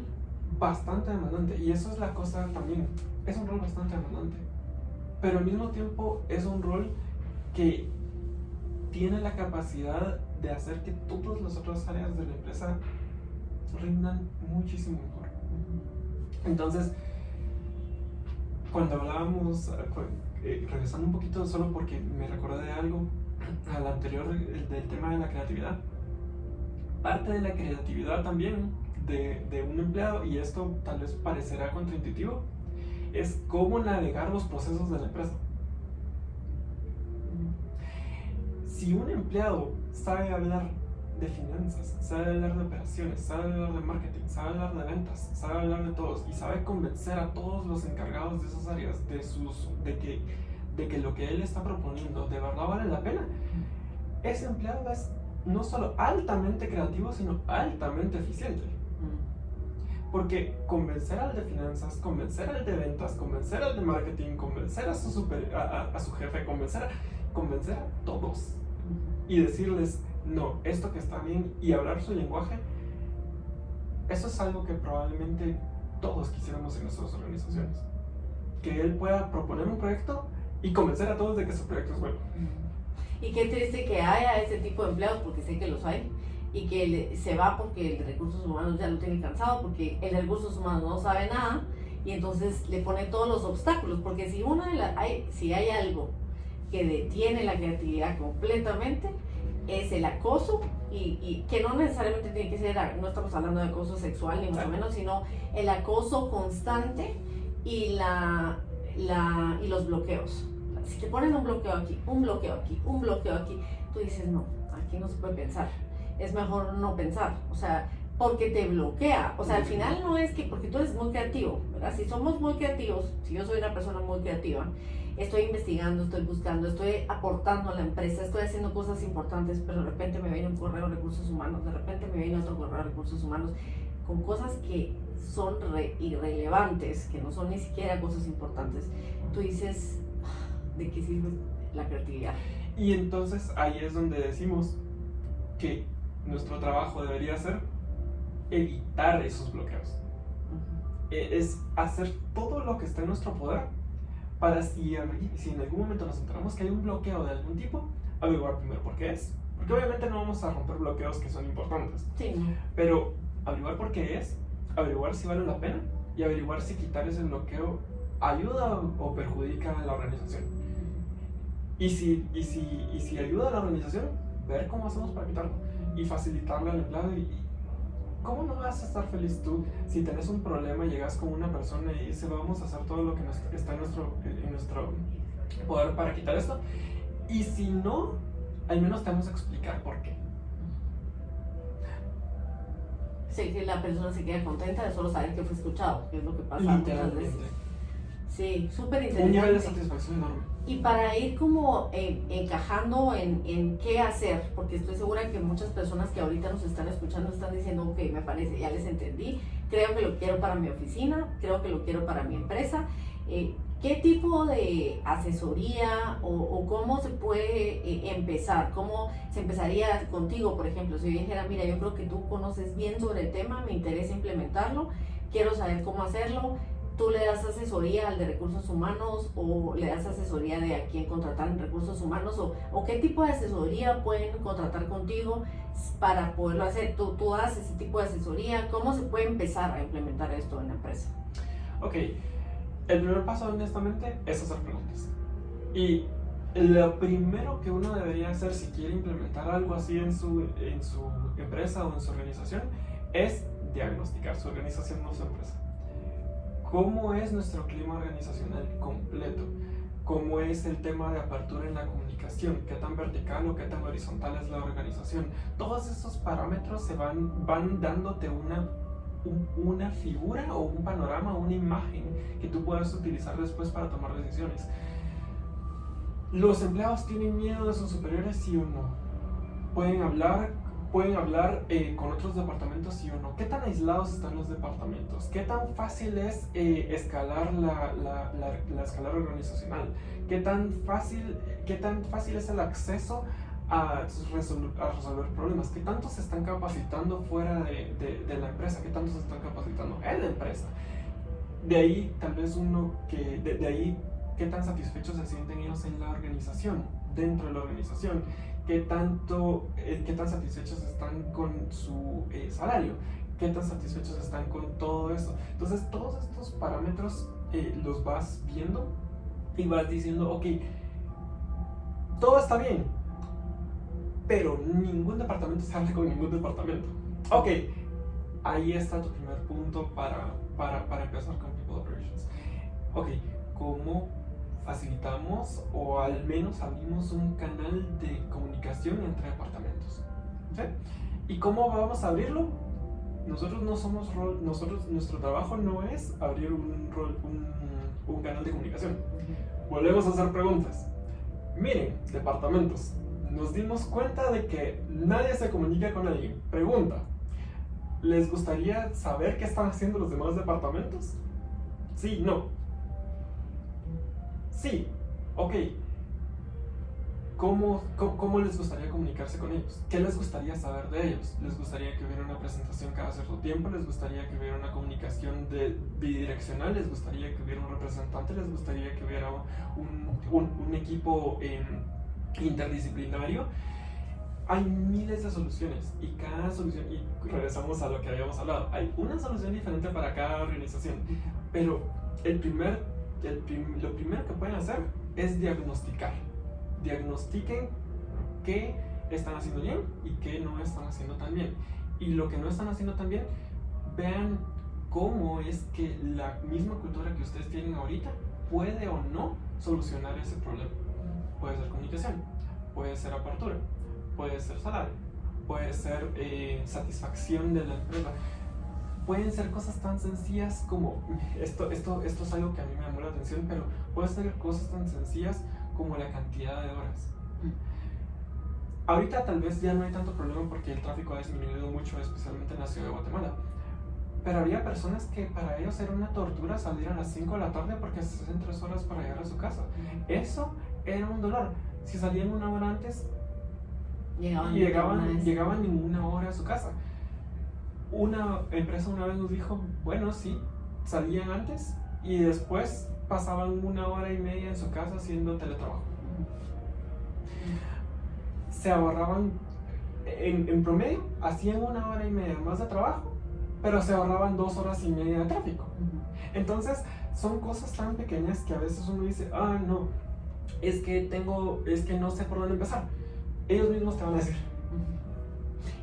bastante demandante, y eso es la cosa también, es un rol bastante demandante, pero al mismo tiempo es un rol que tiene la capacidad de hacer que todas las otras áreas de la empresa rindan muchísimo mejor. Entonces, cuando hablábamos, regresando un poquito solo porque me recordé de algo al anterior, del tema de la creatividad, parte de la creatividad también de un empleado, y esto tal vez parecerá contraintuitivo, es cómo navegar los procesos de la empresa. Si un empleado sabe hablar de finanzas, sabe hablar de operaciones, sabe hablar de marketing, sabe hablar de ventas, sabe hablar de todos, y sabe convencer a todos los encargados de esas áreas de que lo que él está proponiendo de verdad vale la pena, ese empleado es no solo altamente creativo, sino altamente eficiente. Porque convencer al de finanzas, convencer al de ventas, convencer al de marketing, convencer a su jefe, convencer a todos y decirles, no, esto que está bien, y hablar su lenguaje, eso es algo que probablemente todos quisiéramos en nuestras organizaciones. Que él pueda proponer un proyecto y convencer a todos de que su proyecto es bueno. Y qué triste que haya ese tipo de empleados, porque sé que los hay, y que se va porque el de recursos humanos ya lo tiene cansado, porque el de recursos humanos no sabe nada, y entonces le pone todos los obstáculos, porque si hay algo que detiene la creatividad completamente, es el acoso, y que no necesariamente tiene que ser, no estamos hablando de acoso sexual ni mucho menos, sino el acoso constante y los bloqueos. Si te ponen un bloqueo aquí, un bloqueo aquí, un bloqueo aquí, tú dices, no, aquí no se puede pensar, es mejor no pensar, o sea, porque te bloquea, o sea, al final no es que, porque tú eres muy creativo, ¿verdad? Si somos muy creativos, si yo soy una persona muy creativa, estoy investigando, estoy buscando, estoy aportando a la empresa, estoy haciendo cosas importantes, pero de repente me viene un correo de recursos humanos, de repente me viene otro correo de recursos humanos, con cosas que son irrelevantes, que no son ni siquiera cosas importantes. Tú dices, ¿de qué sirve la creatividad? Y entonces ahí es donde decimos que nuestro trabajo debería ser evitar esos bloqueos. Es hacer todo lo que está en nuestro poder para si en algún momento nos enteramos que hay un bloqueo de algún tipo, averiguar primero por qué es. Porque obviamente no vamos a romper bloqueos que son importantes. Sí. Pero averiguar por qué es, averiguar si vale la pena, y averiguar si quitar ese bloqueo ayuda o perjudica a la organización. Y si ayuda a la organización, ver cómo hacemos para quitarlo y facilitarle al empleado. Y ¿cómo no vas a estar feliz tú si tenés un problema, llegas con una persona y dices, vamos a hacer todo lo que está en nuestro poder para quitar esto? Y si no, al menos te vamos a explicar por qué. Sí, que la persona se queda contenta de solo saber que fue escuchado, que es lo que pasa muchas veces. Sí, súper interesante. Un nivel de satisfacción enorme. Y para ir como encajando en qué hacer, porque estoy segura que muchas personas que ahorita nos están escuchando están diciendo, ok, me parece, ya les entendí, creo que lo quiero para mi oficina, creo que lo quiero para mi empresa. ¿Qué tipo de asesoría o cómo se puede empezar? ¿Cómo se empezaría contigo, por ejemplo? Si yo dijera, mira, yo creo que tú conoces bien sobre el tema, me interesa implementarlo, quiero saber cómo hacerlo. ¿Tú le das asesoría al de recursos humanos o le das asesoría de a quién contratar en recursos humanos? ¿O qué tipo de asesoría pueden contratar contigo para poderlo hacer? ¿Tú das ese tipo de asesoría? ¿Cómo se puede empezar a implementar esto en la empresa? Ok, el primer paso honestamente es hacer preguntas. Y lo primero que uno debería hacer si quiere implementar algo así en su empresa o en su organización es diagnosticar su organización o su empresa. ¿Cómo es nuestro clima organizacional completo? ¿Cómo es el tema de apertura en la comunicación? ¿Qué tan vertical o qué tan horizontal es la organización? Todos esos parámetros se van dándote una figura o un panorama, una imagen que tú puedas utilizar después para tomar decisiones. ¿Los empleados tienen miedo de sus superiores, sí o no? ¿Pueden hablar pueden hablar con otros departamentos sí o no. ¿Qué tan aislados están los departamentos? ¿Qué tan fácil es escalar la escalera organizacional? ¿Qué tan fácil es el acceso a resolver problemas? ¿Qué tanto se están capacitando fuera de la empresa? ¿Qué tanto se están capacitando en la empresa? De ahí, tal vez de ahí, ¿qué tan satisfechos se sienten ellos en la organización, dentro de la organización? ¿Qué tan satisfechos están con su salario? ¿Qué tan satisfechos están con todo eso? Entonces, todos estos parámetros los vas viendo y vas diciendo, ok, todo está bien, pero ningún departamento se habla con ningún departamento. Ok, ahí está tu primer punto para empezar con People Operations. Ok, ¿cómo facilitamos o al menos abrimos un canal de comunicación entre departamentos? ¿Sí? ¿Y cómo vamos a abrirlo? Nuestro trabajo no es abrir un canal de comunicación. Volvemos a hacer preguntas. Miren, departamentos, nos dimos cuenta de que nadie se comunica con alguien. Pregunta, ¿les gustaría saber qué están haciendo los demás departamentos? Sí, no. Sí, ok. ¿Cómo les gustaría comunicarse con ellos? ¿Qué les gustaría saber de ellos? ¿Les gustaría que hubiera una presentación cada cierto tiempo? ¿Les gustaría que hubiera una comunicación bidireccional? ¿Les gustaría que hubiera un representante? ¿Les gustaría que hubiera un equipo interdisciplinario? Hay miles de soluciones y cada solución, y regresamos a lo que habíamos hablado, hay una solución diferente para cada organización, pero lo primero que pueden hacer es diagnosticar. Diagnostiquen qué están haciendo bien y qué no están haciendo tan bien. Y lo que no están haciendo tan bien, vean cómo es que la misma cultura que ustedes tienen ahorita puede o no solucionar ese problema. Puede ser comunicación, puede ser apertura, puede ser salario, puede ser satisfacción de la empresa. Pueden ser cosas tan sencillas como, esto es algo que a mí me llamó la atención, pero pueden ser cosas tan sencillas como la cantidad de horas. Ahorita tal vez ya no hay tanto problema porque el tráfico ha disminuido mucho, especialmente en la ciudad de Guatemala. Pero había personas que para ellos era una tortura salir a las 5 de la tarde porque se hacen 3 horas para llegar a su casa. Eso era un dolor. Si salían una hora antes, llegaban en una hora a su casa. Una empresa una vez nos dijo, bueno, sí, salían antes y después pasaban 1 hora y media en su casa haciendo teletrabajo. Se ahorraban, en promedio, hacían 1 hora y media más de trabajo, pero se ahorraban 2 horas y media de tráfico. Entonces, son cosas tan pequeñas que a veces uno dice, no, es que no sé por dónde empezar. Ellos mismos te van a decir.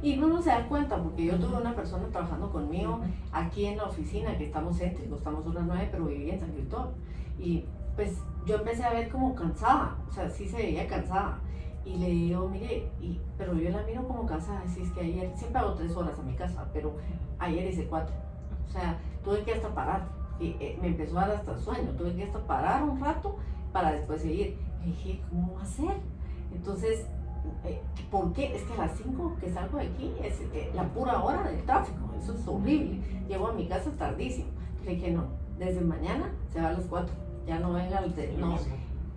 Y uno se da cuenta, porque yo tuve una persona trabajando conmigo aquí en la oficina, que estamos céntricos, estamos unas 9, pero vivía en San Cristóbal. Y pues yo empecé a ver como cansada, o sea, sí se veía cansada. Y le digo, mire, pero yo la miro como cansada, así es que ayer, siempre hago 3 horas a mi casa, pero ayer hice 4. O sea, tuve que hasta parar, y me empezó a dar hasta sueño, tuve que hasta parar un rato para después seguir. Y dije, ¿cómo va a ser? Entonces, ¿por qué? Es que a las 5 que salgo de aquí es la pura hora del tráfico, eso es horrible. Llego a mi casa tardísimo. Le dije, no, desde mañana se va a las 4, ya no venga no,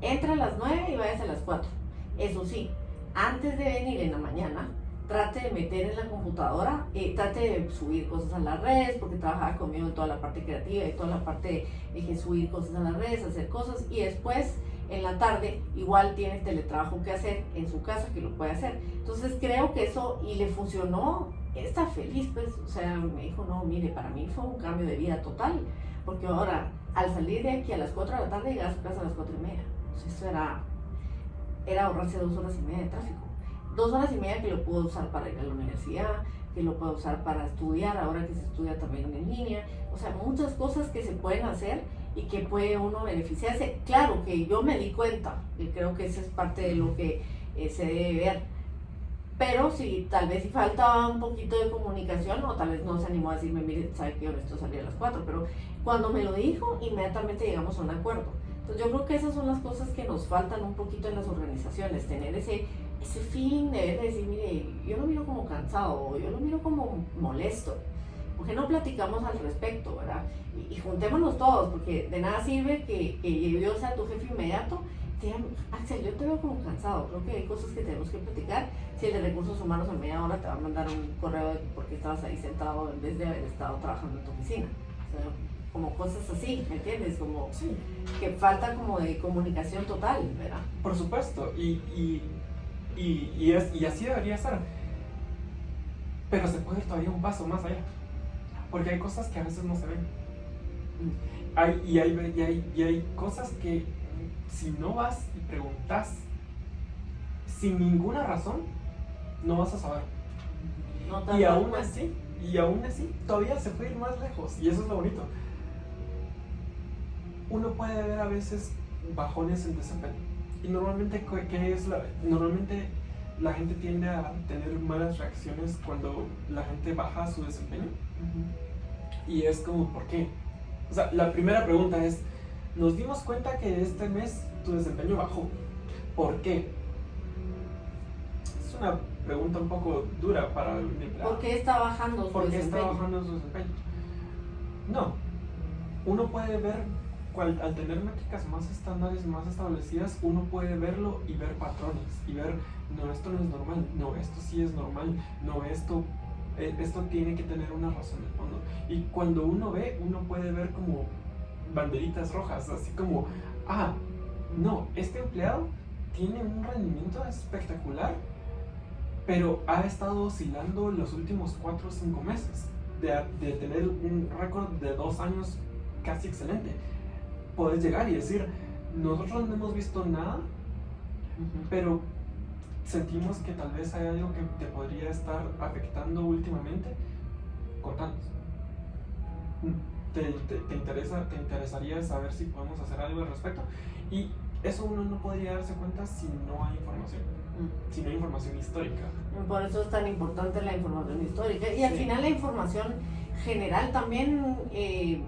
entra a las 9 y váyase a las 4. Eso sí, antes de venir en la mañana, trate de meter en la computadora, trate de subir cosas a las redes, porque trabajaba conmigo en toda la parte creativa y toda la parte de subir cosas a las redes, hacer cosas, y después en la tarde igual tiene teletrabajo que hacer en su casa, que lo puede hacer. Entonces creo que eso, y le funcionó, está feliz, pues, o sea, me dijo, no, mire, para mí fue un cambio de vida total, porque ahora, al salir de aquí a las 4 de la tarde, llegaba a su casa a las 4:30. O sea, eso era ahorrarse 2 horas y media de tráfico. 2 horas y media que lo puedo usar para ir a la universidad, que lo puedo usar para estudiar, ahora que se estudia también en línea. O sea, muchas cosas que se pueden hacer y que puede uno beneficiarse. Claro que yo me di cuenta, y creo que esa es parte de lo que se debe ver. Pero si tal vez si faltaba un poquito de comunicación, o tal vez no se animó a decirme, mire, sabe que yo necesito salir a las 4, pero cuando me lo dijo, inmediatamente llegamos a un acuerdo. Entonces yo creo que esas son las cosas que nos faltan un poquito en las organizaciones, tener ese feeling de decir, mire, yo no miro miro como cansado, o yo lo miro como molesto. ¿Por qué no platicamos al respecto, verdad? Y juntémonos todos, porque de nada sirve que yo sea tu jefe inmediato. Axel, yo te veo como cansado, creo que hay cosas que tenemos que platicar. Si el de recursos humanos en media hora te va a mandar un correo de porque estabas ahí sentado en vez de haber estado trabajando en tu oficina. O sea, como cosas así, ¿me entiendes? Como Sí. que falta como de comunicación total, ¿verdad? Por supuesto, y así debería ser. Pero se puede ir todavía un paso más allá. Porque hay cosas que a veces no se ven. Hay cosas que si no vas y preguntas sin ninguna razón, no vas a saber. No te Y das aún cuenta. así, todavía se puede ir más lejos. Y eso es lo bonito. Uno puede ver a veces bajones en desempeño. Y normalmente, normalmente la gente tiende a tener malas reacciones cuando la gente baja su desempeño. Y es como, ¿por qué? O sea, la primera pregunta es, nos dimos cuenta que este mes tu desempeño bajó. ¿Por qué? Es una pregunta un poco dura para el empleado. ¿Por qué está bajando su ¿Por qué está desempeño? bajando su desempeño? No. Uno puede ver, al tener métricas más estándares, más establecidas, uno puede verlo y ver patrones. Y ver, no, esto no es normal. No, esto sí es normal. No, esto tiene que tener una razón de fondo. Y cuando uno ve, uno puede ver como banderitas rojas, así como, no, este empleado tiene un rendimiento espectacular, pero ha estado oscilando los últimos 4 o 5 meses de tener un récord de 2 años casi excelente. Puedes llegar y decir, nosotros no hemos visto nada, pero sentimos que tal vez hay algo que te podría estar afectando últimamente. Contanos. ¿Te interesaría saber si podemos hacer algo al respecto? Y eso uno no podría darse cuenta si no hay información, si no hay información histórica. Por eso es tan importante la información histórica. Y al Sí. final la información general también,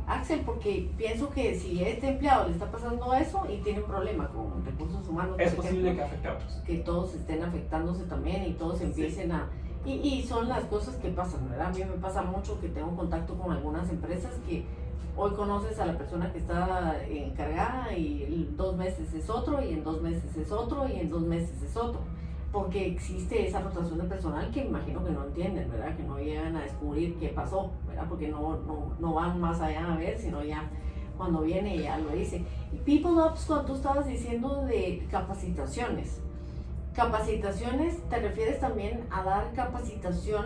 Axel, porque pienso que si a este empleado le está pasando eso y tiene un problema con recursos humanos, Es por posible que ejemplo, afecte a otros. que todos estén afectándose también y todos empiecen a... Y son las cosas que pasan, ¿verdad? A mí me pasa mucho que tengo contacto con algunas empresas que hoy conoces a la persona que está encargada y en 2 meses es otro, y en 2 meses es otro, y en 2 meses es otro. Porque existe esa rotación de personal que imagino que no entienden, ¿verdad? Que no llegan a descubrir qué pasó, ¿verdad? Porque no van más allá a ver, sino ya cuando viene ya lo dice. Y People Ops, cuando tú estabas diciendo de capacitaciones, ¿te refieres también a dar capacitación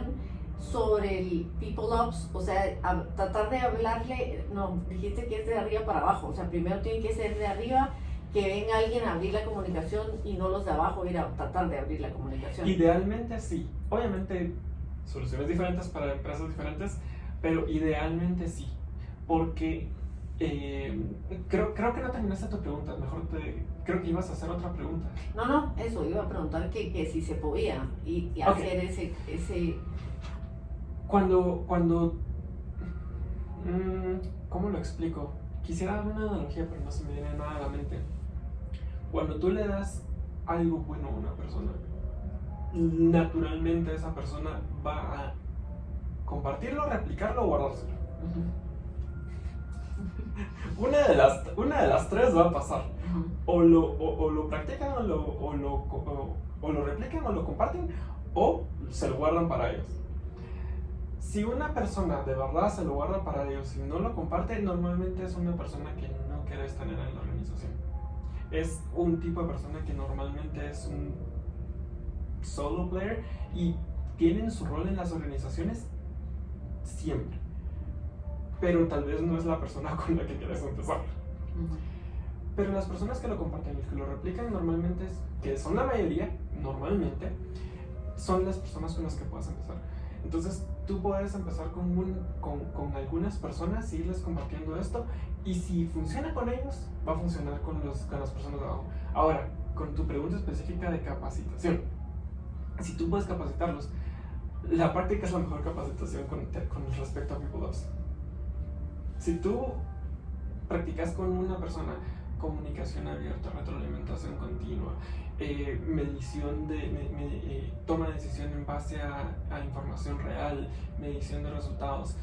sobre el People Ops? O sea, a tratar de hablarle, no, dijiste que es de arriba para abajo, o sea, primero tiene que ser de arriba, que venga alguien a abrir la comunicación y no los de abajo ir a tratar de abrir la comunicación. Idealmente sí. Obviamente, soluciones diferentes para empresas diferentes, pero idealmente sí. Porque creo que no terminaste tu pregunta. Creo que ibas a hacer otra pregunta. No, eso, iba a preguntar que si se podía y hacer ese... Cuando ¿cómo lo explico? Quisiera dar una analogía, pero no se me viene nada a la mente. Cuando tú le das algo bueno a una persona, naturalmente esa persona va a compartirlo, replicarlo o guardárselo. Una de las tres va a pasar. O lo practican o lo replican o lo comparten o se lo guardan para ellos. Si una persona de verdad se lo guarda para ellos y no lo comparte, normalmente es una persona que no quieres tener en la organización. Es un tipo de persona que normalmente es un solo player y tienen su rol en las organizaciones siempre. Pero tal vez no es la persona con la que quieres empezar. Pero las personas que lo comparten y que lo replican normalmente, que son la mayoría, normalmente, son las personas con las que puedes empezar. Entonces tú puedes empezar con algunas personas y irles compartiendo esto, y si funciona con ellos, va a funcionar con las personas de abajo. Ahora, con tu pregunta específica de capacitación, si tú puedes capacitarlos, la práctica es la mejor capacitación con respecto a People Ops. Si tú practicas con una persona comunicación abierta, retroalimentación continua, medición toma de decisión en base a información real, medición de resultados,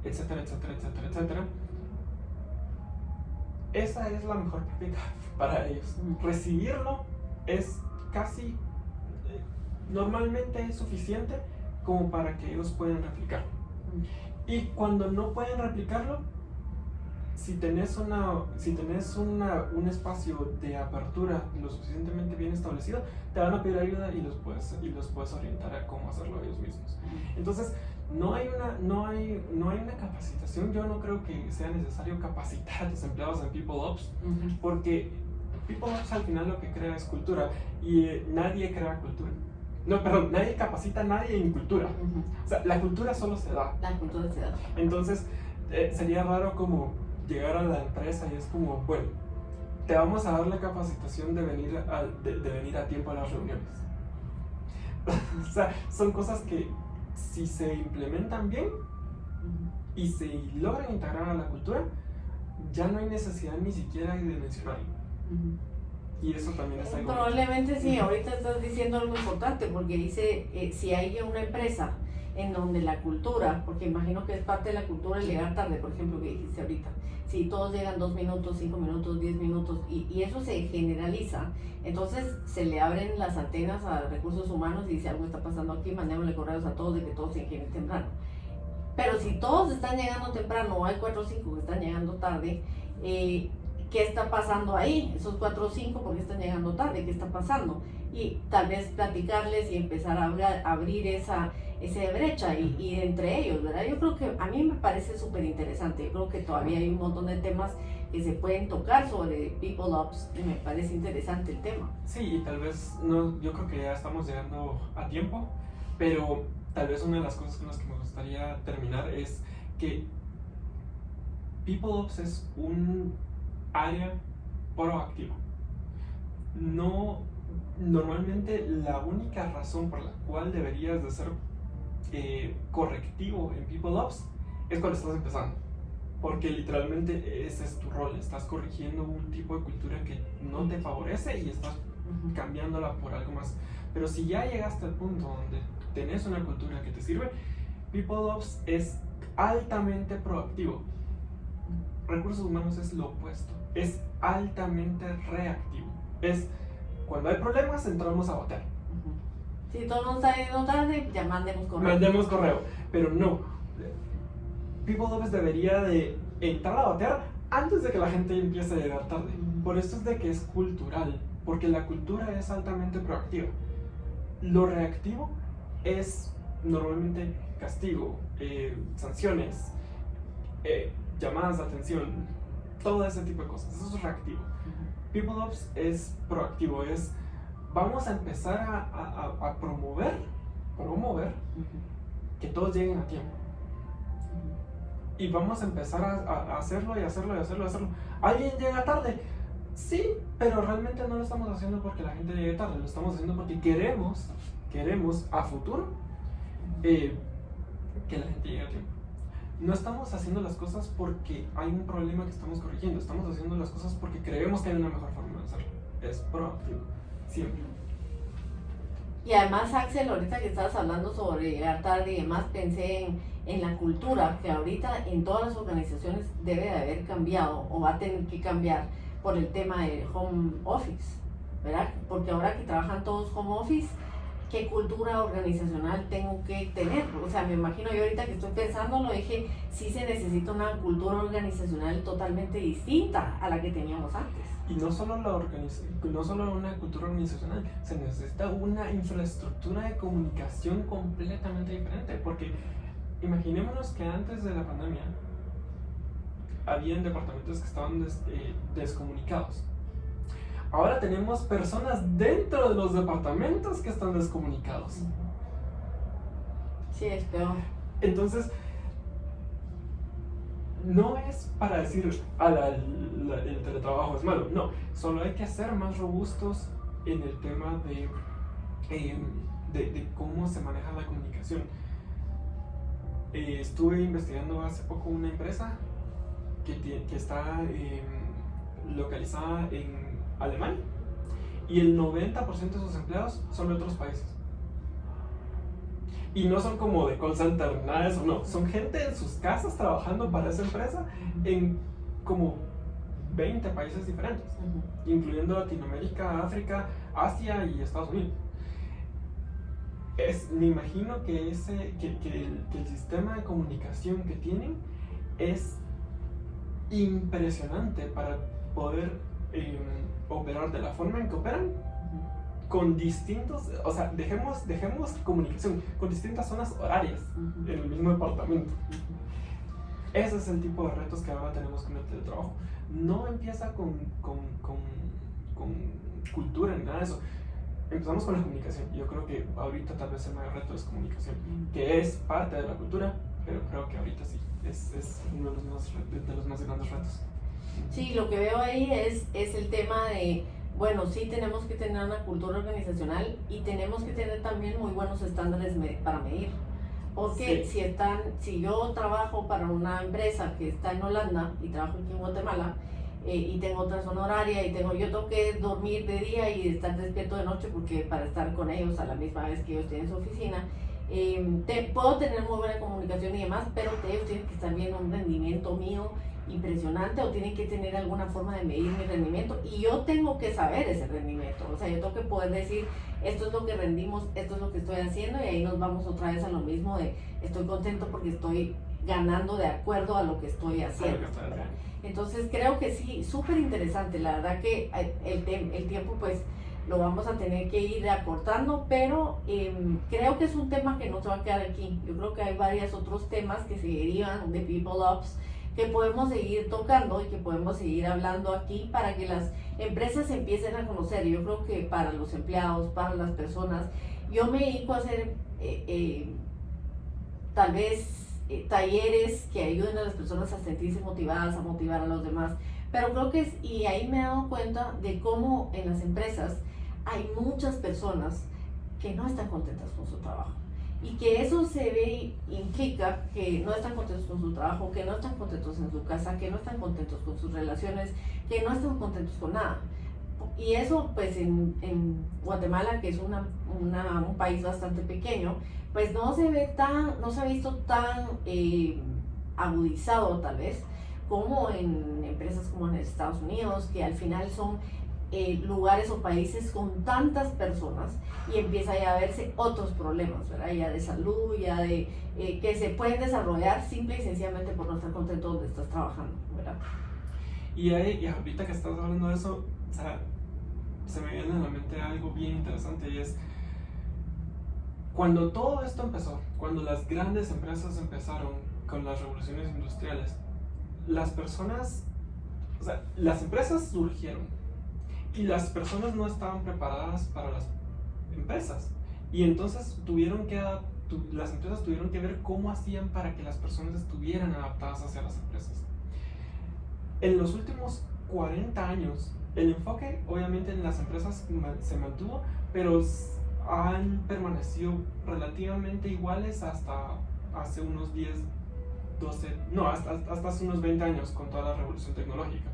etcétera, etcétera, etcétera, etcétera. Esa es la mejor práctica para ellos. Recibirlo es casi, normalmente es suficiente como para que ellos puedan replicarlo. Y cuando no pueden replicarlo, si tenés un espacio de apertura lo suficientemente bien establecido, te van a pedir ayuda y los puedes orientar a cómo hacerlo ellos mismos. Entonces, no hay una capacitación. Yo no creo que sea necesario capacitar a los empleados en PeopleOps, porque PeopleOps al final lo que crea es cultura, y nadie crea cultura. No, perdón, nadie capacita a nadie en cultura. O sea, la cultura solo se da. La cultura se da. Entonces, sería raro como llegar a la empresa y es como, bueno, te vamos a dar la capacitación de venir a tiempo a las reuniones. O sea, son cosas que si se implementan bien y se logran integrar a la cultura, ya no hay necesidad ni siquiera de mencionarlo. Y eso también es algo. Probablemente sí, ahorita estás diciendo algo importante, porque dice, si hay una empresa en donde la cultura, porque imagino que es parte de la cultura el llegar tarde, por ejemplo, que dijiste ahorita, si todos llegan 2 minutos, 5 minutos, 10 minutos, y eso se generaliza, entonces se le abren las antenas a recursos humanos y dice algo está pasando aquí, mandémosle correos a todos de que todos tienen que ir temprano. Pero si todos están llegando temprano, o hay 4 o 5 que están llegando tarde, ¿qué está pasando ahí? Esos 4 o 5, ¿por qué están llegando tarde? ¿Qué está pasando? Y tal vez platicarles y empezar a abrir esa brecha y entre ellos, ¿verdad? Yo creo que a mí me parece súper interesante. Yo creo que todavía hay un montón de temas que se pueden tocar sobre PeopleOps y me parece interesante el tema. Sí, y tal vez, no, yo creo que ya estamos llegando a tiempo, pero tal vez una de las cosas con las que me gustaría terminar es que PeopleOps es un área proactiva. No, normalmente la única razón por la cual deberías de ser correctivo en PeopleOps es cuando estás empezando, porque literalmente ese es tu rol. Estás corrigiendo un tipo de cultura que no te favorece y estás cambiándola por algo más. Pero si ya llegaste al punto donde tenés una cultura que te sirve, PeopleOps es altamente proactivo. Recursos humanos es lo opuesto, es altamente reactivo. Es cuando hay problemas, entramos a batear. Si todo no está yendo tarde, ya mandemos correo. Mandemos correo, pero no. PeopleOps debería de entrar a batear antes de que la gente empiece a llegar tarde. Por eso es de que es cultural, porque la cultura es altamente proactiva. Lo reactivo es normalmente castigo, sanciones, llamadas de atención, todo ese tipo de cosas. Eso es reactivo. PeopleOps es proactivo, es vamos a empezar a promover que todos lleguen a tiempo. Y vamos a empezar a hacerlo y hacerlo y hacerlo y hacerlo. ¿Alguien llega tarde? Sí, pero realmente no lo estamos haciendo porque la gente llegue tarde, lo estamos haciendo porque queremos a futuro que la gente llegue a tiempo. No estamos haciendo las cosas porque hay un problema que estamos corrigiendo, estamos haciendo las cosas porque creemos que hay una mejor forma de hacerlo. Es proactivo, siempre. Y además, Axel, ahorita que estabas hablando sobre llegar tarde y demás, pensé en la cultura, que ahorita en todas las organizaciones debe de haber cambiado o va a tener que cambiar por el tema del home office, ¿verdad? Porque ahora que trabajan todos home office, ¿qué cultura organizacional tengo que tener? O sea, me imagino yo ahorita que estoy pensando, lo dije, sí se necesita una cultura organizacional totalmente distinta a la que teníamos antes. Y no solo una cultura organizacional, se necesita una infraestructura de comunicación completamente diferente, porque imaginémonos que antes de la pandemia habían departamentos que estaban descomunicados. Ahora tenemos personas dentro de los departamentos que están descomunicados. Sí, es peor. Entonces, no es para decir el teletrabajo es malo, no, solo hay que ser más robustos en el tema de cómo se maneja la comunicación. Estuve investigando hace poco una empresa que está localizada en Alemania y el 90% de sus empleados son de otros países. Y no son como de call center, nada de eso, no. Son gente en sus casas trabajando para esa empresa en como 20 países diferentes, incluyendo Latinoamérica, África, Asia y Estados Unidos. Me imagino que el sistema de comunicación que tienen es impresionante para poder operar de la forma en que operan con distintos, o sea, dejemos comunicación con distintas zonas horarias en el mismo departamento. Ese es el tipo de retos que ahora tenemos con el teletrabajo. No empieza con cultura ni nada de eso. Empezamos con la comunicación. Yo creo que ahorita tal vez el mayor reto es comunicación, que es parte de la cultura, pero creo que ahorita sí, es uno de los más grandes retos. Sí, lo que veo ahí es el tema de, bueno, sí tenemos que tener una cultura organizacional y tenemos que tener también muy buenos estándares para medir. Porque sí, si yo trabajo para una empresa que está en Holanda y trabajo aquí en Guatemala, y tengo otra zona horaria y yo tengo que dormir de día y estar despierto de noche porque para estar con ellos a la misma vez que ellos tienen su oficina, puedo tener muy buena comunicación y demás, pero ellos tienen que estar viendo un rendimiento mío impresionante o tienen que tener alguna forma de medir mi rendimiento y yo tengo que saber ese rendimiento, o sea, yo tengo que poder decir esto es lo que rendimos, esto es lo que estoy haciendo y ahí nos vamos otra vez a lo mismo de estoy contento porque estoy ganando de acuerdo a lo que estoy haciendo. Entonces creo que sí, súper interesante, la verdad que el tiempo pues lo vamos a tener que ir acortando, pero creo que es un tema que no se va a quedar aquí. Yo creo que hay varios otros temas que se derivan de People Ops que podemos seguir tocando y que podemos seguir hablando aquí para que las empresas empiecen a conocer. Yo creo que para los empleados, para las personas, yo me dedico a hacer tal vez talleres que ayuden a las personas a sentirse motivadas, a motivar a los demás, pero creo que y ahí me he dado cuenta de cómo en las empresas hay muchas personas que no están contentas con su trabajo y que eso implica que no están contentos con su trabajo, que no están contentos en su casa, que no están contentos con sus relaciones, que no están contentos con nada. Y eso pues en Guatemala, que es un país bastante pequeño, pues no se ha visto tan agudizado tal vez como en empresas como en Estados Unidos, que al final son lugares o países con tantas personas y empieza ya a verse otros problemas, ¿verdad? Ya de salud, ya de que se pueden desarrollar simple y sencillamente por no estar contento donde estás trabajando, ¿verdad? Y ahorita que estás hablando de eso, o sea, se me viene a la mente algo bien interesante y es cuando todo esto empezó, cuando las grandes empresas empezaron con las revoluciones industriales, las empresas surgieron y las personas no estaban preparadas para las empresas y entonces las empresas tuvieron que ver cómo hacían para que las personas estuvieran adaptadas hacia las empresas. En los últimos 40 años el enfoque obviamente en las empresas se mantuvo, pero han permanecido relativamente iguales hasta hace unos 10, 12, no, hasta hace unos 20 años con toda la revolución tecnológica.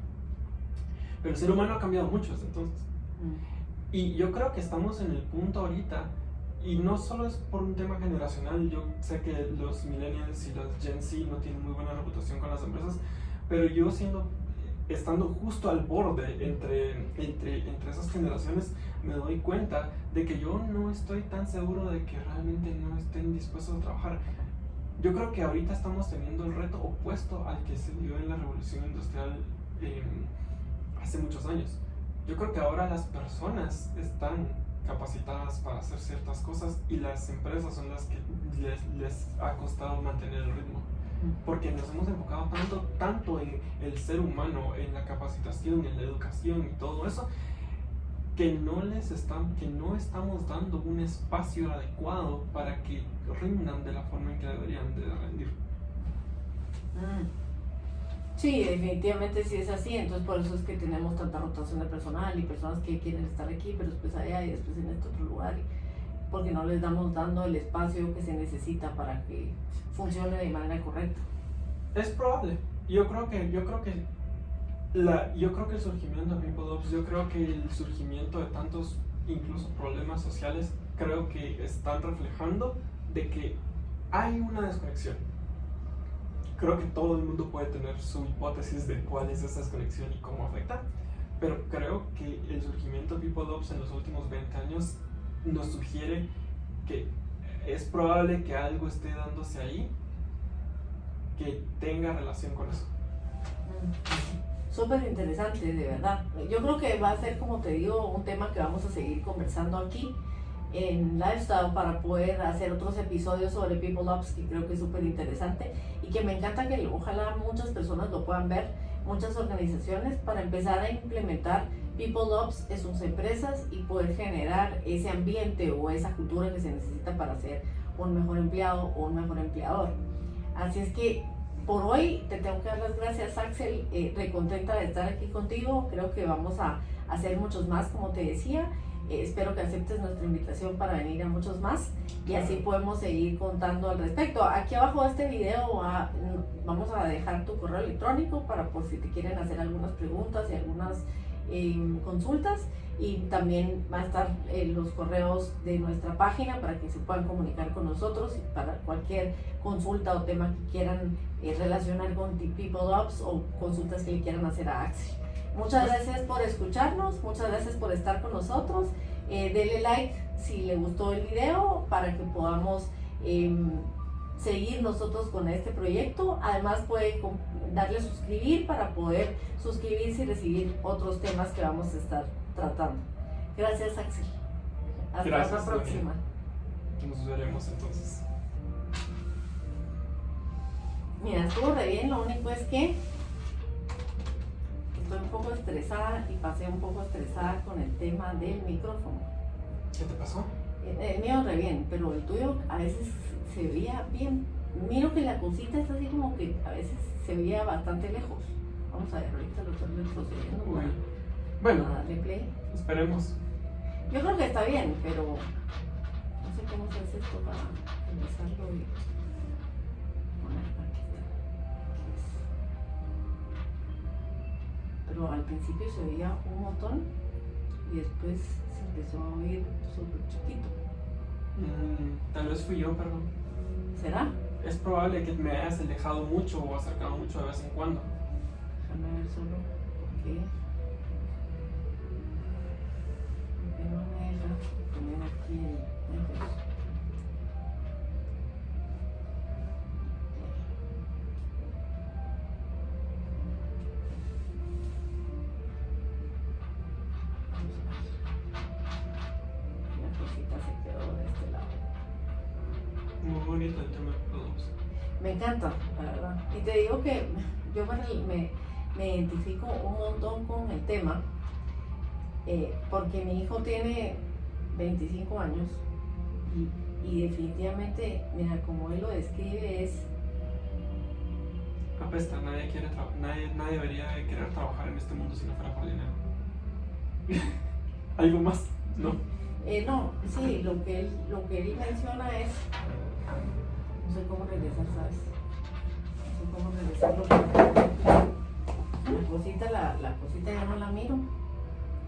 Pero el ser humano ha cambiado mucho desde entonces. Y yo creo que estamos en el punto ahorita, y no solo es por un tema generacional, yo sé que los millennials y los Gen Z no tienen muy buena reputación con las empresas, pero yo estando justo al borde entre esas generaciones, me doy cuenta de que yo no estoy tan seguro de que realmente no estén dispuestos a trabajar. Yo creo que ahorita estamos teniendo el reto opuesto al que se dio en la revolución industrial hace muchos años. Yo creo que ahora las personas están capacitadas para hacer ciertas cosas y las empresas son las que les ha costado mantener el ritmo. Porque nos hemos enfocado tanto en el ser humano, en la capacitación, en la educación y todo eso, que no estamos dando un espacio adecuado para que rindan de la forma en que deberían de rendir. Sí, definitivamente sí es así, entonces por eso es que tenemos tanta rotación de personal y personas que quieren estar aquí, pero después allá y después en este otro lugar, porque no les dando el espacio que se necesita para que funcione de manera correcta. Es probable. Yo creo que Yo creo que el surgimiento de People Ops, yo creo que el surgimiento de tantos incluso problemas sociales, creo que están reflejando de que hay una desconexión. Creo que todo el mundo puede tener su hipótesis de cuál es esa desconexión y cómo afecta, pero creo que el surgimiento de People Ops en los últimos 20 años nos sugiere que es probable que algo esté dándose ahí que tenga relación con eso. Súper interesante, de verdad. Yo creo que va a ser, como te digo, un tema que vamos a seguir conversando aquí en Lifestyle para poder hacer otros episodios sobre People Ops, que creo que es súper interesante y que me encanta que ojalá muchas personas lo puedan ver, muchas organizaciones, para empezar a implementar People Ops en sus empresas y poder generar ese ambiente o esa cultura que se necesita para ser un mejor empleado o un mejor empleador. Así es que por hoy te tengo que dar las gracias, Axel, recontenta de estar aquí contigo. Creo que vamos a hacer muchos más, como te decía. Espero que aceptes nuestra invitación para venir a muchos más y así podemos seguir contando al respecto. Aquí abajo de este video vamos a dejar tu correo electrónico para por si te quieren hacer algunas preguntas y algunas consultas, y también va a estar los correos de nuestra página para que se puedan comunicar con nosotros y para cualquier consulta o tema que quieran relacionar con People Ops o consultas que le quieran hacer a Axel. Muchas gracias por escucharnos, muchas gracias por estar con nosotros. Denle like si le gustó el video para que podamos seguir nosotros con este proyecto. Además puede darle suscribir para poder suscribirse y recibir otros temas que vamos a estar tratando. Gracias, Axel. Hasta la próxima. Nos veremos entonces. Mira, estuvo re bien, lo único es que estoy un poco estresada y pasé un poco estresada con el tema del micrófono. ¿Qué te pasó? El mío re bien, pero el tuyo a veces se veía bien. Miro que la cosita es así como que a veces se veía bastante lejos. Vamos a ver, ahorita lo estoy retrocediendo. Bueno, a darle play. Esperemos. Yo creo que está bien, pero no sé cómo se hace esto para empezarlo y poner aquí está. Pero al principio se veía un montón y después se empezó a oír súper chiquito. Tal vez fui yo, perdón. ¿Será? Es probable que me hayas alejado mucho o acercado mucho de vez en cuando. Déjame ver solo por qué. Porque no me deja poner aquí el lejos. La cosita se quedó de este lado. Muy bonito el tema de todos. Me encanta, la verdad. Y te digo que yo me identifico un montón con el tema, porque mi hijo tiene 25 años y definitivamente, mira, como él lo describe es... Apesta, nadie debería querer trabajar en este mundo si no fuera por dinero. ¿Algo más? No. No, sí, lo que él menciona es... No sé cómo regresar, ¿sabes? No sé cómo regresarlo. La cosita ya no la miro.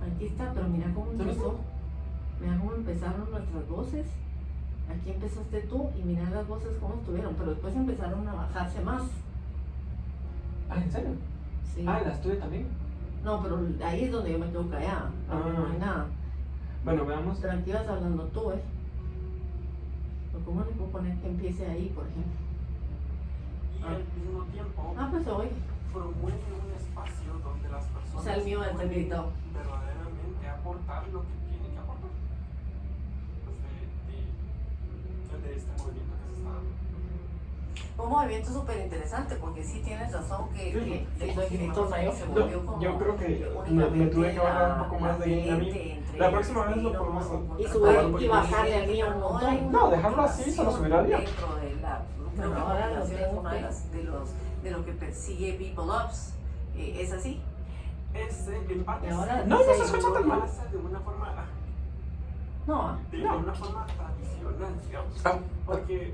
Aquí está, pero mira cómo empezó. Mira cómo empezaron nuestras voces. Aquí empezaste tú y mira las voces cómo estuvieron, pero después empezaron a bajarse más. Ah, ¿en serio? Sí. Ah, ¿las tuve también? No, pero ahí es donde yo me quedo callada. No hay nada. Bueno, veamos. Pero aquí vas hablando tú, ¿eh? ¿O cómo le puedo poner que empiece ahí, por ejemplo? Y al mismo tiempo Pues se oye. promueve un espacio donde las personas O sea, el mío está pueden gritado. verdaderamente aportar lo que tienen que aportar. Pues de este movimiento que se está dando. Un movimiento súper interesante, porque sí tienes razón que soy gritona, yo se No, volvió como... yo creo que me tuve que bajar un poco más de gain a mí. La próxima vez lo podemos Y probar un subir y poquito. bajarle al mío un montón. No, dejarlo así, solo subir al día. Dentro de la... Creo que ahora lo tengo una de lo que persigue People Ops. ¿Es así? Es en parte. Y ahora No se se escucha tan mal. pasa De una forma. No, De una forma tradicional, digamos. Porque